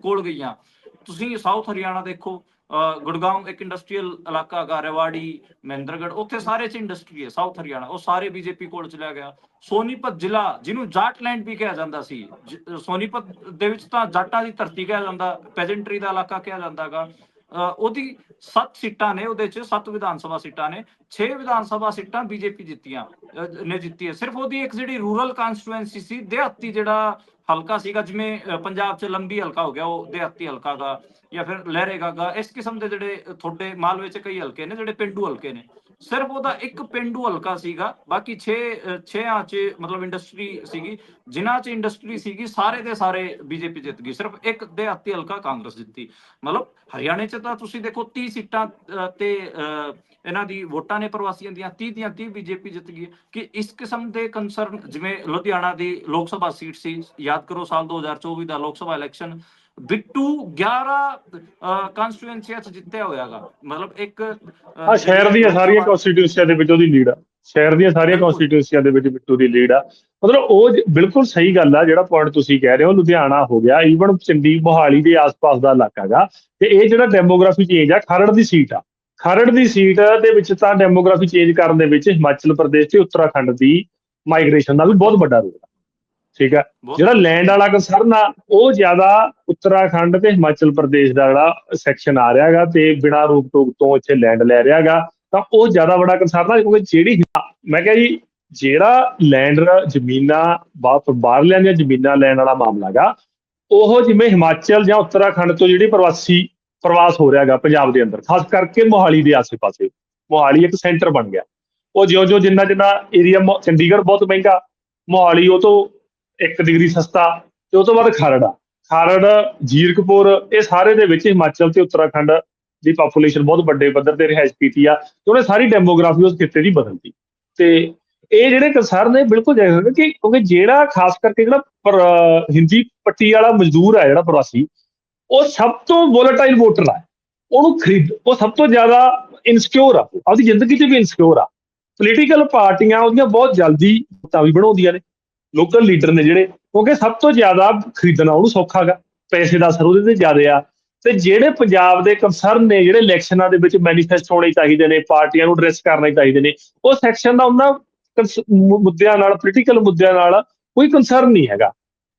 ਕੋਲ ਗਈਆਂ। ਤੁਸੀਂ ਸਾਊਥ ਹਰਿਆਣਾ ਦੇਖੋ, ਗੁੜਗਾंव ਇੱਕ ਇੰਡਸਟਰੀਅਲ ਇਲਾਕਾ ਹੈਗਾ, ਰੇਵਾੜੀ, ਮਹਿੰਦਰਗੜ੍ਹ, ਉੱਥੇ ਸਾਰੇ ਚ ਇੰਡਸਟਰੀ ਹੈ। ਸਾਊਥ ਹਰਿਆਣਾ ਉਹ ਸਾਰੇ ਬੀਜੇਪੀ ਕੋਲ ਚਲਿਆ ਗਿਆ। ਸੋਨੀਪਤ ਜ਼ਿਲ੍ਹਾ ਜਿਹਨੂੰ ਜਾਟਲੈਂਡ ਵੀ ਕਿਹਾ ਜਾਂਦਾ ਸੀ, ਸੋਨੀਪਤ ਦੇ ਵਿੱਚ ਤਾਂ ਜਾਟਾਂ ਦੀ ਧਰਤੀ ਕਿਹਾ ਜਾਂਦਾ, ਪੈਜੈਂਟਰੀ ਦਾ ਇਲਾਕਾ ਕਿਹਾ ਜਾਂਦਾ ਹੈਗਾ। ਉਹਦੀ 7 ਸੀਟਾਂ ਨੇ, ਉਹਦੇ ਚ 7 ਵਿਧਾਨ ਸਭਾ ਸੀਟਾਂ ਨੇ, 6 ਵਿਧਾਨ ਸਭਾ ਸੀਟਾਂ ਬੀਜੇਪੀ ਨੇ ਜਿੱਤੀ ਹੈ। ਸਿਰਫ ਉਹਦੀ ਇੱਕ ਜਿਹੜੀ ਰੂਰਲ ਕਾਂਸਟੀਚੁਐਂਸੀ ਸੀ, ਦਿਹਾਤੀ ਜਿਹੜਾ ਹਲਕਾ ਸੀਗਾ, ਜਿਵੇਂ ਪੰਜਾਬ ਚ ਲੰਬੀ ਹਲਕਾ ਹੋ ਗਿਆ ਉਹ ਦਿਹਾਤੀ ਹਲਕਾ ਗਾ, ਜਾਂ ਫਿਰ ਲਹਿਰੇਗਾ ਗਾ, ਇਸ ਕਿਸਮ ਦੇ ਜਿਹੜੇ ਤੁਹਾਡੇ ਮਾਲਵੇ ਚ ਕਈ ਹਲਕੇ ਨੇ ਜਿਹੜੇ ਪਿੰਡੂ ਹਲਕੇ ਨੇ, ਸਿਰਫ ਉਹਦਾ ਇੱਕ ਪਿੰਡੂ ਹਲਕਾ ਸੀਗਾ। ਬਾਕੀ 6 ਚ ਮਤਲਬ ਇੰਡਸਟਰੀ ਸੀਗੀ, ਜਿਨ੍ਹਾਂ ਚ ਇੰਡਸਟਰੀ ਸੀਗੀ ਸਾਰੇ ਦੇ ਸਾਰੇ ਬੀਜੇਪੀ ਜਿੱਤ ਗਈ, ਸਿਰਫ ਇੱਕ ਦਿਹਾਤੀ ਹਲਕਾ ਕਾਂਗਰਸ ਜਿੱਤੀ। ਮਤਲਬ ਹਰਿਆਣੇ ਚ ਤਾਂ ਤੁਸੀਂ ਦੇਖੋ 30 ਸੀਟਾਂ ਤੇ ਇਹਨਾਂ ਦੀ ਵੋਟਾਂ ਨੇ ਪ੍ਰਵਾਸੀਆਂ ਦੀਆਂ 30 ਦੀਆਂ 30 ਬੀਜੇਪੀ ਜਿੱਤ ਗਈ। ਕਿ ਇਸ ਕਿਸਮ ਦੇ ਕੰਸਰਨ, ਜਿਵੇਂ ਲੁਧਿਆਣਾ ਦੀ ਲੋਕ ਸਭਾ ਸੀਟ ਸੀ, ਯਾਦ ਕਰੋ ਸਾਲ 2024 ਦਾ ਲੋਕ ਸਭਾ ਇਲੈਕਸ਼ਨ, ਬਿੱਟੂ 11 ਕਾਂਸਟੀਚੁਐਂਸੀਆਂ ਚ ਜਿੱਤਿਆ ਹੋਇਆਗਾ। ਮਤਲਬ ਇੱਕ ਸ਼ਹਿਰ ਜਿਹੜੀ ਦੀਆਂ ਲੋਕ ਸਾਰੀਆਂ ਸਭਾ, ਕਨਸਟੀਟਿਊਂਸੀਆਂ ਦੇ ਵਿੱਚ ਉਹਦੀ ਲੀਡ ਆ, ਸ਼ਹਿਰ ਦੀਆਂ ਸਾਰੀਆਂ ਬਿਲਕੁਲ ਕਨਸਟੀਟਿਊਂਸੀਆਂ ਦੇ ਵਿੱਚ ਬਿੱਟੂ ਦੀ ਲੀਡ ਆ। ਮਤਲਬ ਉਹ ਬਿਲਕੁਲ ਸਹੀ ਗੱਲ ਆ ਜਿਹੜਾ ਪੁਆਇੰਟ ਤੁਸੀਂ ਕਹਿ ਰਹੇ ਹੋ। ਲੁਧਿਆਣਾ ਹੋ ਗਿਆ, ਈਵਨ ਚੰਡੀ ਮੋਹਾਲੀ ਦੇ ਆਸ-ਪਾਸ ਦਾ ਇਲਾਕਾ ਗਾ, ਤੇ ਇਹ ਜਿਹੜਾ ਡੈਮੋਗ੍ਰਾਫੀ ਚੇਂਜ ਆ ਖਰੜ ਦੀ ਸੀਟ ਆ, ਖਰੜ ਦੀ ਸੀਟ ਦੇ ਵਿੱਚ ਤਾਂ ਡੈਮੋਗ੍ਰਾਫੀ ਚੇਂਜ ਕਰਨ ਦੇ ਵਿੱਚ ਹਿਮਾਚਲ ਪ੍ਰਦੇਸ਼ ਤੇ ਉੱਤਰਾਖੰਡ ਦੀ ਮਾਈਗ੍ਰੇਸ਼ਨ ਦਾ ਵੀ ਬਹੁਤ ਵੱਡਾ ਰੋਲ ਆ। ਠੀਕ ਹੈ, ਜਿਹੜਾ ਲੈਂਡ ਵਾਲਾ ਕੰਸਰਨ ਆ ਉਹ ਜ਼ਿਆਦਾ ਉੱਤਰਾਖੰਡ ਤੇ ਹਿਮਾਚਲ ਪ੍ਰਦੇਸ਼ ਦਾ ਜਿਹੜਾ ਸੈਕਸ਼ਨ ਆ ਰਿਹਾ ਹੈਗਾ ਤੇ ਬਿਨਾਂ ਰੋਕ ਟੋਕ ਤੋਂ ਇੱਥੇ ਲੈਂਡ ਲੈ ਰਿਹਾ ਹੈਗਾ, ਤਾਂ ਉਹ ਜ਼ਿਆਦਾ ਵੱਡਾ ਕੰਸਰਨ ਆ। ਕਿਉਂਕਿ ਜਿਹੜੀ ਮੈਂ ਕਿਹਾ ਜੀ ਜਿਹੜਾ ਲੈਂਡ ਜ਼ਮੀਨਾਂ ਬਾਹਰਲਿਆਂ ਦੀਆਂ ਜ਼ਮੀਨਾਂ ਲੈਣ ਵਾਲਾ ਮਾਮਲਾ ਹੈਗਾ, ਉਹ ਜਿਵੇਂ ਹਿਮਾਚਲ ਜਾਂ ਉੱਤਰਾਖੰਡ ਤੋਂ ਜਿਹੜੀ ਪ੍ਰਵਾਸ ਹੋ ਰਿਹਾ ਹੈਗਾ ਪੰਜਾਬ ਦੇ ਅੰਦਰ, ਖਾਸ ਕਰਕੇ ਮੋਹਾਲੀ ਦੇ ਆਸੇ ਪਾਸੇ, ਮੋਹਾਲੀ ਇੱਕ ਸੈਂਟਰ ਬਣ ਗਿਆ। ਉਹ ਜਿਉਂ ਜਿੰਨਾ ਏਰੀਆ ਚੰਡੀਗੜ੍ਹ ਬਹੁਤ ਮਹਿੰਗਾ, ਮੋਹਾਲੀ ਉਹ ਤੋਂ 1 ਡਿਗਰੀ ਸਸਤਾ, ਤੇ ਉਹ ਤੋਂ ਬਾਅਦ ਖਰੜ, ਜੀਰਕਪੁਰ, ਇਹ ਸਾਰੇ ਦੇ ਵਿੱਚ ਹਿਮਾਚਲ ਤੇ ਉੱਤਰਾਖੰਡ ਦੀ ਪਾਪੂਲੇਸ਼ਨ ਬਹੁਤ ਵੱਡੇ ਪੱਧਰ ਤੇ ਰਿਹਾਇਸ਼ ਕੀਤੀ ਆ, ਤੇ ਉਹਨੇ ਸਾਰੀ ਡੈਮੋਗ੍ਰਾਫੀ ਉਸ ਖਿੱਤੇ ਦੀ ਬਦਲਤੀ। ਤੇ ਇਹ ਜਿਹੜੇ ਕੰਸਰਨ ਨੇ ਬਿਲਕੁਲ ਕਿ ਕਿਉਂਕਿ ਜਿਹੜਾ ਖਾਸ ਕਰਕੇ ਜਿਹੜਾ ਹਿੰਦੀ ਪੱਟੀ ਵਾਲਾ ਮਜ਼ਦੂਰ ਹੈ ਜਿਹੜਾ ਪ੍ਰਵਾਸੀ, ਉਹ ਸਭ ਤੋਂ ਵੋਲੇਟਾਈਲ ਵੋਟਰ ਆ, ਉਹਨੂੰ ਉਹ ਸਭ ਤੋਂ ਜ਼ਿਆਦਾ ਇਨਸਿਕਿਉਰ ਆ, ਆਪਦੀ ਜ਼ਿੰਦਗੀ 'ਚ ਵੀ ਇਨਸਿਕਿਉਰ ਆ। ਪੋਲੀਟੀਕਲ ਪਾਰਟੀਆਂ ਉਹਦੀਆਂ ਬਹੁਤ ਜਲਦੀ ਵੋਟਾਂ ਵੀ ਬਣਾਉਂਦੀਆਂ ਨੇ, ਲੋਕਲ ਲੀਡਰ ਨੇ ਜਿਹੜੇ, ਕਿਉਂਕਿ ਸਭ ਤੋਂ ਜ਼ਿਆਦਾ ਖਰੀਦਣਾ ਉਹਨੂੰ ਸੌਖਾ ਗਾ, ਪੈਸੇ ਦਾ ਅਸਰ ਉਹਦੇ ਤੇ ਜ਼ਿਆਦਾ ਆ। ਤੇ ਜਿਹੜੇ ਪੰਜਾਬ ਦੇ ਕੰਸਰਨ ਨੇ, ਜਿਹੜੇ ਇਲੈਕਸ਼ਨਾਂ ਦੇ ਵਿੱਚ ਮੈਨੀਫੈਸਟੋ ਹੋਣੇ ਚਾਹੀਦੇ ਨੇ, ਪਾਰਟੀਆਂ ਨੂੰ ਐਡਰੈਸ ਕਰਨੇ ਚਾਹੀਦੇ ਨੇ, ਉਹ ਸੈਕਸ਼ਨ ਦਾ ਉਹਨਾਂ ਮੁੱਦਿਆਂ ਨਾਲ, ਪੋਲੀਟੀਕਲ ਮੁੱਦਿਆਂ ਨਾਲ ਕੋਈ ਕੰਸਰਨ ਨਹੀਂ ਹੈਗਾ।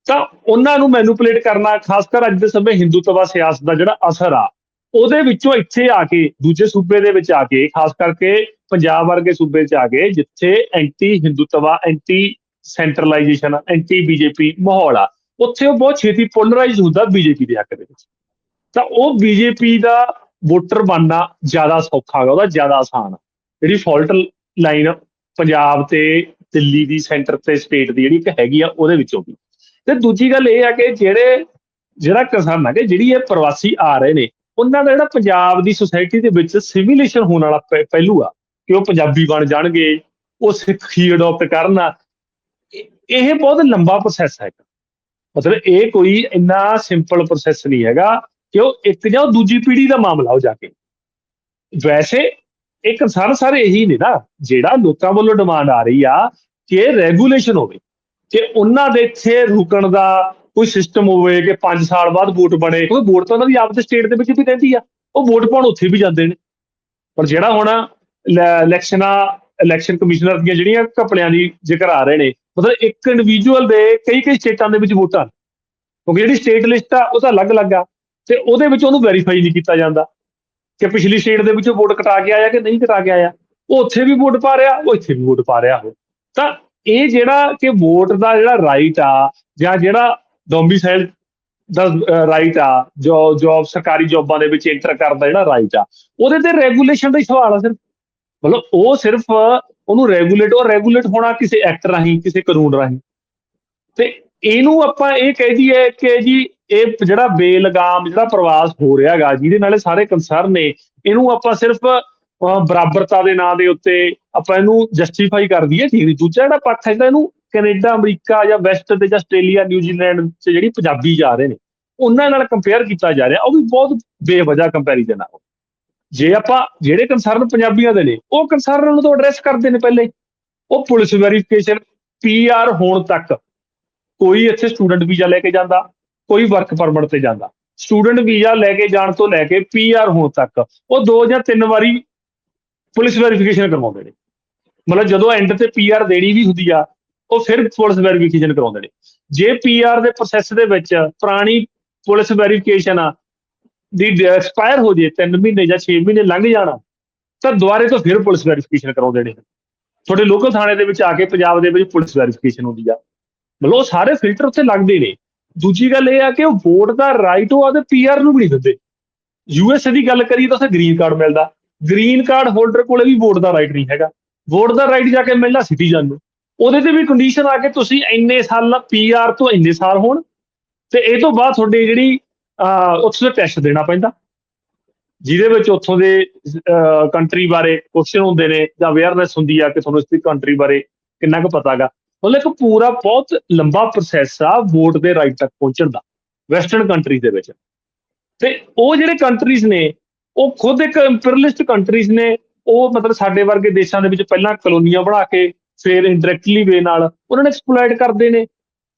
ਤਾਂ ਉਹਨਾਂ ਨੂੰ ਮੈਨੂਪੂਲੇਟ ਕਰਨਾ, ਖਾਸ ਕਰ ਅੱਜ ਦੇ ਸਮੇਂ ਹਿੰਦੂਤਵਾ ਸਿਆਸਤ ਦਾ ਜਿਹੜਾ ਅਸਰ ਆ, ਉਹਦੇ ਵਿੱਚੋਂ ਇੱਥੇ ਆ ਕੇ, ਦੂਜੇ ਸੂਬੇ ਦੇ ਵਿੱਚ ਆ ਕੇ, ਖਾਸ ਕਰਕੇ ਪੰਜਾਬ ਵਰਗੇ ਸੂਬੇ 'ਚ ਆ ਕੇ, ਜਿੱਥੇ anti Hindutva, anti centralisation, anti BJP ਮਾਹੌਲ ਆ, ਉੱਥੇ ਉਹ ਬਹੁਤ ਛੇਤੀ ਪੋਲਰਾਈਜ਼ ਹੁੰਦਾ ਬੀਜੇਪੀ ਦੇ ਹੱਕ ਦੇ ਵਿੱਚ। ਤਾਂ ਉਹ ਬੀਜੇਪੀ ਦਾ ਵੋਟਰ ਬਣਨਾ ਜ਼ਿਆਦਾ ਸੌਖਾ ਗਾ, ਉਹਦਾ ਜ਼ਿਆਦਾ ਆਸਾਨ ਆ। ਜਿਹੜੀ ਫਾਲਟ ਲਾਈਨ ਪੰਜਾਬ ਤੇ ਦਿੱਲੀ ਦੀ, ਸੈਂਟਰ ਤੇ ਸਟੇਟ ਦੀ ਜਿਹੜੀ ਇੱਕ ਹੈਗੀ ਆ, ਉਹਦੇ ਵਿੱਚੋਂ ਵੀ। ਤੇ ਦੂਜੀ ਗੱਲ ਇਹ ਆ ਕਿ ਜਿਹੜਾ ਕਿਸਾਨ ਆ, ਕਿ ਜਿਹੜੀ ਇਹ ਪ੍ਰਵਾਸੀ ਆ ਰਹੇ ਨੇ, ਉਹਨਾਂ ਦਾ ਜਿਹੜਾ ਪੰਜਾਬ ਦੀ ਸੁਸਾਇਟੀ ਦੇ ਵਿੱਚ ਸਿਵੀਲੇਸ਼ਨ ਹੋਣ ਵਾਲਾ ਪਹਿਲੂ ਆ, ਕਿ ਉਹ ਪੰਜਾਬੀ ਬਣ ਜਾਣਗੇ, ਉਹ ਸਿੱਖੀ ਅਡੋਪਟ ਕਰਨ, ਇਹ ਬਹੁਤ ਲੰਬਾ ਪ੍ਰੋਸੈਸ ਹੈ। ਮਤਲਬ ਇਹ ਕੋਈ ਇੰਨਾ ਸਿੰਪਲ ਪ੍ਰੋਸੈਸ ਨਹੀਂ ਹੈਗਾ ਕਿ ਉਹ ਇੱਕ ਜਾਂ ਦੂਜੀ ਪੀੜ੍ਹੀ ਦਾ ਮਾਮਲਾ ਹੋ ਜਾ ਕੇ। ਵੈਸੇ ਇਹ ਕੰਸਰਨ ਸਾਰੇ ਇਹੀ ਨੇ ਨਾ, ਜਿਹੜਾ ਲੋਕਾਂ ਵੱਲੋਂ ਡਿਮਾਂਡ ਆ ਰਹੀ ਆ ਕਿ ਰੈਗੂਲੇਸ਼ਨ ਹੋਵੇ, ਕਿ ਉਹਨਾਂ ਦੇ ਇੱਥੇ ਰੁਕਣ ਦਾ ਕੋਈ ਸਿਸਟਮ ਹੋਵੇ, ਕਿ 5 ਸਾਲ ਬਾਅਦ ਵੋਟ ਬਣੇ, ਕਿਉਂਕਿ ਵੋਟ ਤਾਂ ਉਹਨਾਂ ਦੀ ਆਪਦੇ ਸਟੇਟ ਦੇ ਵਿੱਚ ਵੀ ਰਹਿੰਦੀ ਆ, ਉਹ ਵੋਟ ਪਾਉਣ ਉੱਥੇ ਵੀ ਜਾਂਦੇ ਨੇ। ਪਰ ਜਿਹੜਾ ਹੁਣ ਇਲੈਕਸ਼ਨ ਕਮਿਸ਼ਨਰ ਦੀਆਂ ਜਿਹੜੀਆਂ ਘਪਲਿਆਂ ਦੀ ਜ਼ਿਕਰ ਆ ਰਹੇ ਨੇ, ਮਤਲਬ ਇੱਕ ਇੰਡੀਵਿਜੂਅਲ ਦੇ ਕਈ ਸਟੇਟਾਂ ਦੇ ਵਿੱਚ ਵੋਟਾਂ, ਕਿਉਂਕਿ ਜਿਹੜੀ ਸਟੇਟ ਲਿਸਟ ਆ ਉਹ ਤਾਂ ਅਲੱਗ-ਅਲੱਗ ਆ, ਤੇ ਉਹਦੇ ਵਿੱਚ ਉਹਨੂੰ ਵੈਰੀਫਾਈ ਨਹੀਂ ਕੀਤਾ ਜਾਂਦਾ ਕਿ ਪਿਛਲੀ ਸਟੇਟ ਦੇ ਵਿੱਚ ਵੋਟ ਕਟਾ ਕੇ ਆਇਆ ਕਿ ਨਹੀਂ ਕਟਾ ਕੇ ਆਇਆ। ਉਹ ਉੱਥੇ ਵੀ ਵੋਟ ਪਾ ਰਿਹਾ, ਉਹ ਇੱਥੇ ਵੀ ਵੋਟ ਪਾ ਰਿਹਾ। ਉਹ ਤਾਂ ਇਹ ਜਿਹੜਾ ਕਿ ਵੋਟ ਦਾ ਜਿਹੜਾ ਰਾਈਟ ਆ, ਜਾਂ ਜਿਹੜਾ ਡੋਮਿਸਾਈਲ ਦਾ ਰਾਈਟ ਆ, ਜੋਬ ਸਰਕਾਰੀ ਜੋਬਾਂ ਦੇ ਵਿੱਚ ਐਂਟਰ ਕਰਨ ਦਾ ਜਿਹੜਾ ਰਾਈਟ ਆ, ਉਹਦੇ ਤੇ ਰੈਗੂਲੇਸ਼ਨ ਦਾ ਹੀ ਸਵਾਲ ਆ ਸਿਰਫ। ਮਤਲਬ ਉਹ ਸਿਰਫ ਉਹਨੂੰ ਰੈਗੂਲੇਟ ਹੋਣਾ ਕਿਸੇ ਐਕਟ ਰਾਹੀਂ, ਕਿਸੇ ਕਾਨੂੰਨ ਰਾਹੀਂ। ਤੇ ਇਹਨੂੰ ਆਪਾਂ ਇਹ ਕਹਿ ਦਈਏ ਕਿ ਜੀ ਇਹ ਜਿਹੜਾ ਬੇਲਗਾਮ ਜਿਹੜਾ ਪ੍ਰਵਾਸ ਹੋ ਰਿਹਾ ਗਾ, ਜਿਹਦੇ ਨਾਲ ਸਾਰੇ ਕੰਸਰਨ ਨੇ, ਇਹਨੂੰ ਆਪਾਂ ਸਿਰਫ ਬਰਾਬਰਤਾ ਦੇ ਨਾਂ ਦੇ ਉੱਤੇ ਆਪਾਂ ਇਹਨੂੰ ਜਸਟੀਫਾਈ ਕਰ ਦਈਏ, ਠੀਕ ਨਹੀਂ। ਦੂਜਾ ਜਿਹੜਾ ਪੱਖ ਹੈ, ਇਹਨੂੰ ਕੈਨੇਡਾ, ਅਮਰੀਕਾ ਜਾਂ ਵੈਸਟ ਤੇ ਜਾਂ ਆਸਟ੍ਰੇਲੀਆ, ਨਿਊਜ਼ੀਲੈਂਡ 'ਚ ਜਿਹੜੀ ਪੰਜਾਬੀ ਜਾ ਰਹੇ ਨੇ, ਉਹਨਾਂ ਨਾਲ ਕੰਪੇਅਰ ਕੀਤਾ ਜਾ ਰਿਹਾ, ਉਹ ਵੀ ਬਹੁਤ ਬੇਵਜ੍ਹਾ ਕੰਪੈਰੀਜ਼ਨ ਆ। ਜੇ ਆਪਾਂ ਜਿਹੜੇ ਕੰਸਰਨ ਪੰਜਾਬੀਆਂ ਦੇ ਨੇ, ਉਹ ਕੰਸਰਨ ਨੂੰ ਤਾਂ ਐਡਰੈਸ ਕਰਦੇ ਨੇ ਪਹਿਲੇ। ਉਹ ਪੁਲਿਸ ਵੈਰੀਫਿਕੇਸ਼ਨ, PR ਹੋਣ ਤੱਕ ਕੋਈ ਇੱਥੇ ਸਟੂਡੈਂਟ ਵੀਜ਼ਾ ਲੈ ਕੇ ਜਾਂਦਾ, ਕੋਈ ਵਰਕ ਪਰਮਿਟ ਤੇ ਜਾਂਦਾ। ਸਟੂਡੈਂਟ ਵੀਜ਼ਾ ਲੈ ਕੇ ਜਾਣ ਤੋਂ ਲੈ ਕੇ PR ਹੋਣ ਤੱਕ ਉਹ 2 ਜਾਂ 3 ਵਾਰੀ ਪੁਲਿਸ ਵੈਰੀਫਿਕੇਸ਼ਨ ਕਰਵਾਉਂਦੇ ਨੇ। ਮਤਲਬ ਜਦੋਂ ਐਂਡ ਤੇ PR ਦੇਣੀ ਵੀ ਹੁੰਦੀ ਆ, ਉਹ ਫਿਰ ਪੁਲਿਸ ਵੈਰੀਫਿਕੇਸ਼ਨ ਕਰਵਾਉਂਦੇ ਨੇ। ਜੇ PR ਦੇ ਪ੍ਰੋਸੈਸ ਦੇ ਵਿੱਚ ਪੁਰਾਣੀ ਪੁਲਿਸ ਵੈਰੀਫਿਕੇਸ਼ਨ ਦੀ ਐਕਸਪਾਇਰ ਹੋ ਜੇ, 3 ਮਹੀਨੇ ਜਾਂ 6 ਮਹੀਨੇ ਲੰਘ ਜਾਣਾ, ਤਾਂ ਦੁਬਾਰੇ ਤੋਂ ਫਿਰ ਪੁਲਿਸ ਵੈਰੀਫਿਕੇਸ਼ਨ ਕਰਾਉਂਦੇ ਨੇ। ਤੁਹਾਡੇ ਲੋਕਲ ਥਾਣੇ ਦੇ ਵਿੱਚ ਆ ਕੇ ਪੰਜਾਬ ਦੇ ਵਿੱਚ ਪੁਲਿਸ ਵੈਰੀਫਿਕੇਸ਼ਨ ਹੁੰਦੀ ਆ। ਮਤਲਬ ਉਹ ਸਾਰੇ ਫਿਲਟਰ ਉੱਥੇ ਲੱਗਦੇ ਨੇ। ਦੂਜੀ ਗੱਲ ਇਹ ਆ ਕਿ ਉਹ ਵੋਟ ਦਾ ਰਾਈਟ ਉਹ ਆਪਦੇ PR ਨੂੰ ਵੀ ਨਹੀਂ ਦਿੰਦੇ। USA ਦੀ ਗੱਲ ਕਰੀਏ ਤਾਂ ਉੱਥੇ ਗ੍ਰੀਨ ਕਾਰਡ ਮਿਲਦਾ, ਗ੍ਰੀਨ ਕਾਰਡ ਹੋਲਡਰ ਕੋਲੇ ਵੀ ਵੋਟ ਦਾ ਰਾਈਟ ਨਹੀਂ ਹੈਗਾ। ਵੋਟ ਦਾ ਰਾਈਟ ਜਾ ਕੇ ਮਿਲਣਾ ਸਿਟੀਜ਼ਨ ਨੂੰ। ਉਹਦੇ ਤੇ ਵੀ ਕੰਡੀਸ਼ਨ ਆ ਕੇ ਤੁਸੀਂ ਇੰਨੇ ਸਾਲ PR ਤੋਂ ਇੰਨੇ ਸਾਲ ਹੋਣ, ਤੇ ਇਹ ਤੋਂ ਬਾਅਦ ਤੁਹਾਡੀ ਜਿਹੜੀ ਉੱਥੇ ਦਾ ਟੈਸਟ ਦੇਣਾ ਪੈਂਦਾ, ਜਿਹਦੇ ਵਿੱਚ ਉੱਥੋਂ ਦੇ ਕੰਟਰੀ ਬਾਰੇ ਕੁਐਸਚਨ ਹੁੰਦੇ ਨੇ, ਜਾਂ ਅਵੇਅਰਨੈਸ ਹੁੰਦੀ ਆ ਕਿ ਤੁਹਾਨੂੰ ਇਸ ਦੀ ਕੰਟਰੀ ਬਾਰੇ ਕਿੰਨਾ ਕੁ ਪਤਾ ਗਾ। ਮਤਲਬ ਇੱਕ ਪੂਰਾ ਬਹੁਤ ਲੰਬਾ ਪ੍ਰੋਸੈਸ ਆ ਵੋਟ ਦੇ ਰਾਈਟ ਤੱਕ ਪਹੁੰਚਣ ਦਾ ਵੈਸਟਰਨ ਕੰਟਰੀ ਦੇ ਵਿੱਚ। ਤੇ ਉਹ ਜਿਹੜੇ ਕੰਟਰੀਜ਼ ਨੇ, ਉਹ ਖੁਦ ਇੱਕ ਇੰਪੀਰੀਅਲਿਸਟ ਕੰਟਰੀਜ਼ ਨੇ। ਉਹ ਮਤਲਬ ਸਾਡੇ ਵਰਗੇ ਦੇਸ਼ਾਂ ਦੇ ਵਿੱਚ ਪਹਿਲਾਂ ਕਲੋਨੀਆਂ ਬਣਾ ਕੇ ਫਿਰ ਇੰਡਾਇਰੈਕਟਲੀ ਵੇ ਨਾਲ ਉਹਨਾਂ ਨੇ ਐਕਸਪਲੋਇਟ ਕਰਦੇ ਨੇ,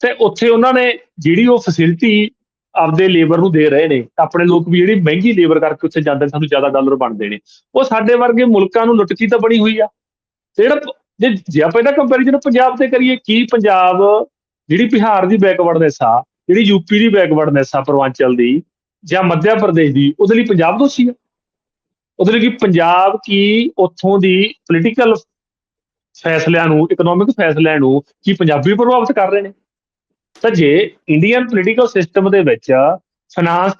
ਤੇ ਉੱਥੇ ਉਹਨਾਂ ਨੇ ਜਿਹੜੀ ਉਹ ਫੈਸਿਲਿਟੀ ਆਪਦੇ ਲੇਬਰ ਨੂੰ ਦੇ ਰਹੇ ਨੇ। ਆਪਣੇ ਲੋਕ ਵੀ ਜਿਹੜੀ ਮਹਿੰਗੀ ਲੇਬਰ ਕਰਕੇ ਉੱਥੇ ਜਾਂਦੇ, ਸਾਨੂੰ ਜ਼ਿਆਦਾ ਡਾਲਰ ਬਣਦੇ ਨੇ। ਉਹ ਸਾਡੇ ਵਰਗੇ ਮੁਲਕਾਂ ਨੂੰ ਲੁੱਟ ਕੇ ਤਾਂ ਬਣੀ ਹੋਈ ਆ। ਤੇ ਜਿਹੜਾ ਜੇ ਆਪਾਂ ਇਹਦਾ ਕੰਪੈਰੀਜ਼ਨ ਪੰਜਾਬ ਤੇ ਕਰੀਏ, ਕੀ ਪੰਜਾਬ ਜਿਹੜੀ ਬਿਹਾਰ ਦੀ ਬੈਕਵਰਡਨੈਸ ਆ, ਜਿਹੜੀ UP ਦੀ ਬੈਕਵਰਡਨੈਸ ਆ, ਪੂਰਵਾਂਚਲ ਦੀ ਜਾਂ ਮੱਧ ਪ੍ਰਦੇਸ਼ ਦੀ, ਉਹਦੇ ਲਈ ਪੰਜਾਬ ਦੋਸ਼ੀ ਆ? ਉਹਦੇ ਲਈ ਕੀ ਪੰਜਾਬ ਕੀ ਉੱਥੋਂ ਦੀ ਪੋਲੀਟੀਕਲ ਫੈਸਲਿਆਂ ਨੂੰ, ਇਕਨੋਮਿਕ ਫੈਸਲਿਆਂ ਨੂੰ ਕੀ ਪੰਜਾਬੀ ਪ੍ਰਭਾਵਿਤ ਕਰ ਰਹੇ ਨੇ? ਤਾਂ ਜੇ ਇੰਡੀਅਨ ਪੋਲੀਟੀਕਲ ਸਿਸਟਮ ਦੇ ਵਿੱਚ ਫਾਈਨਾਂਸ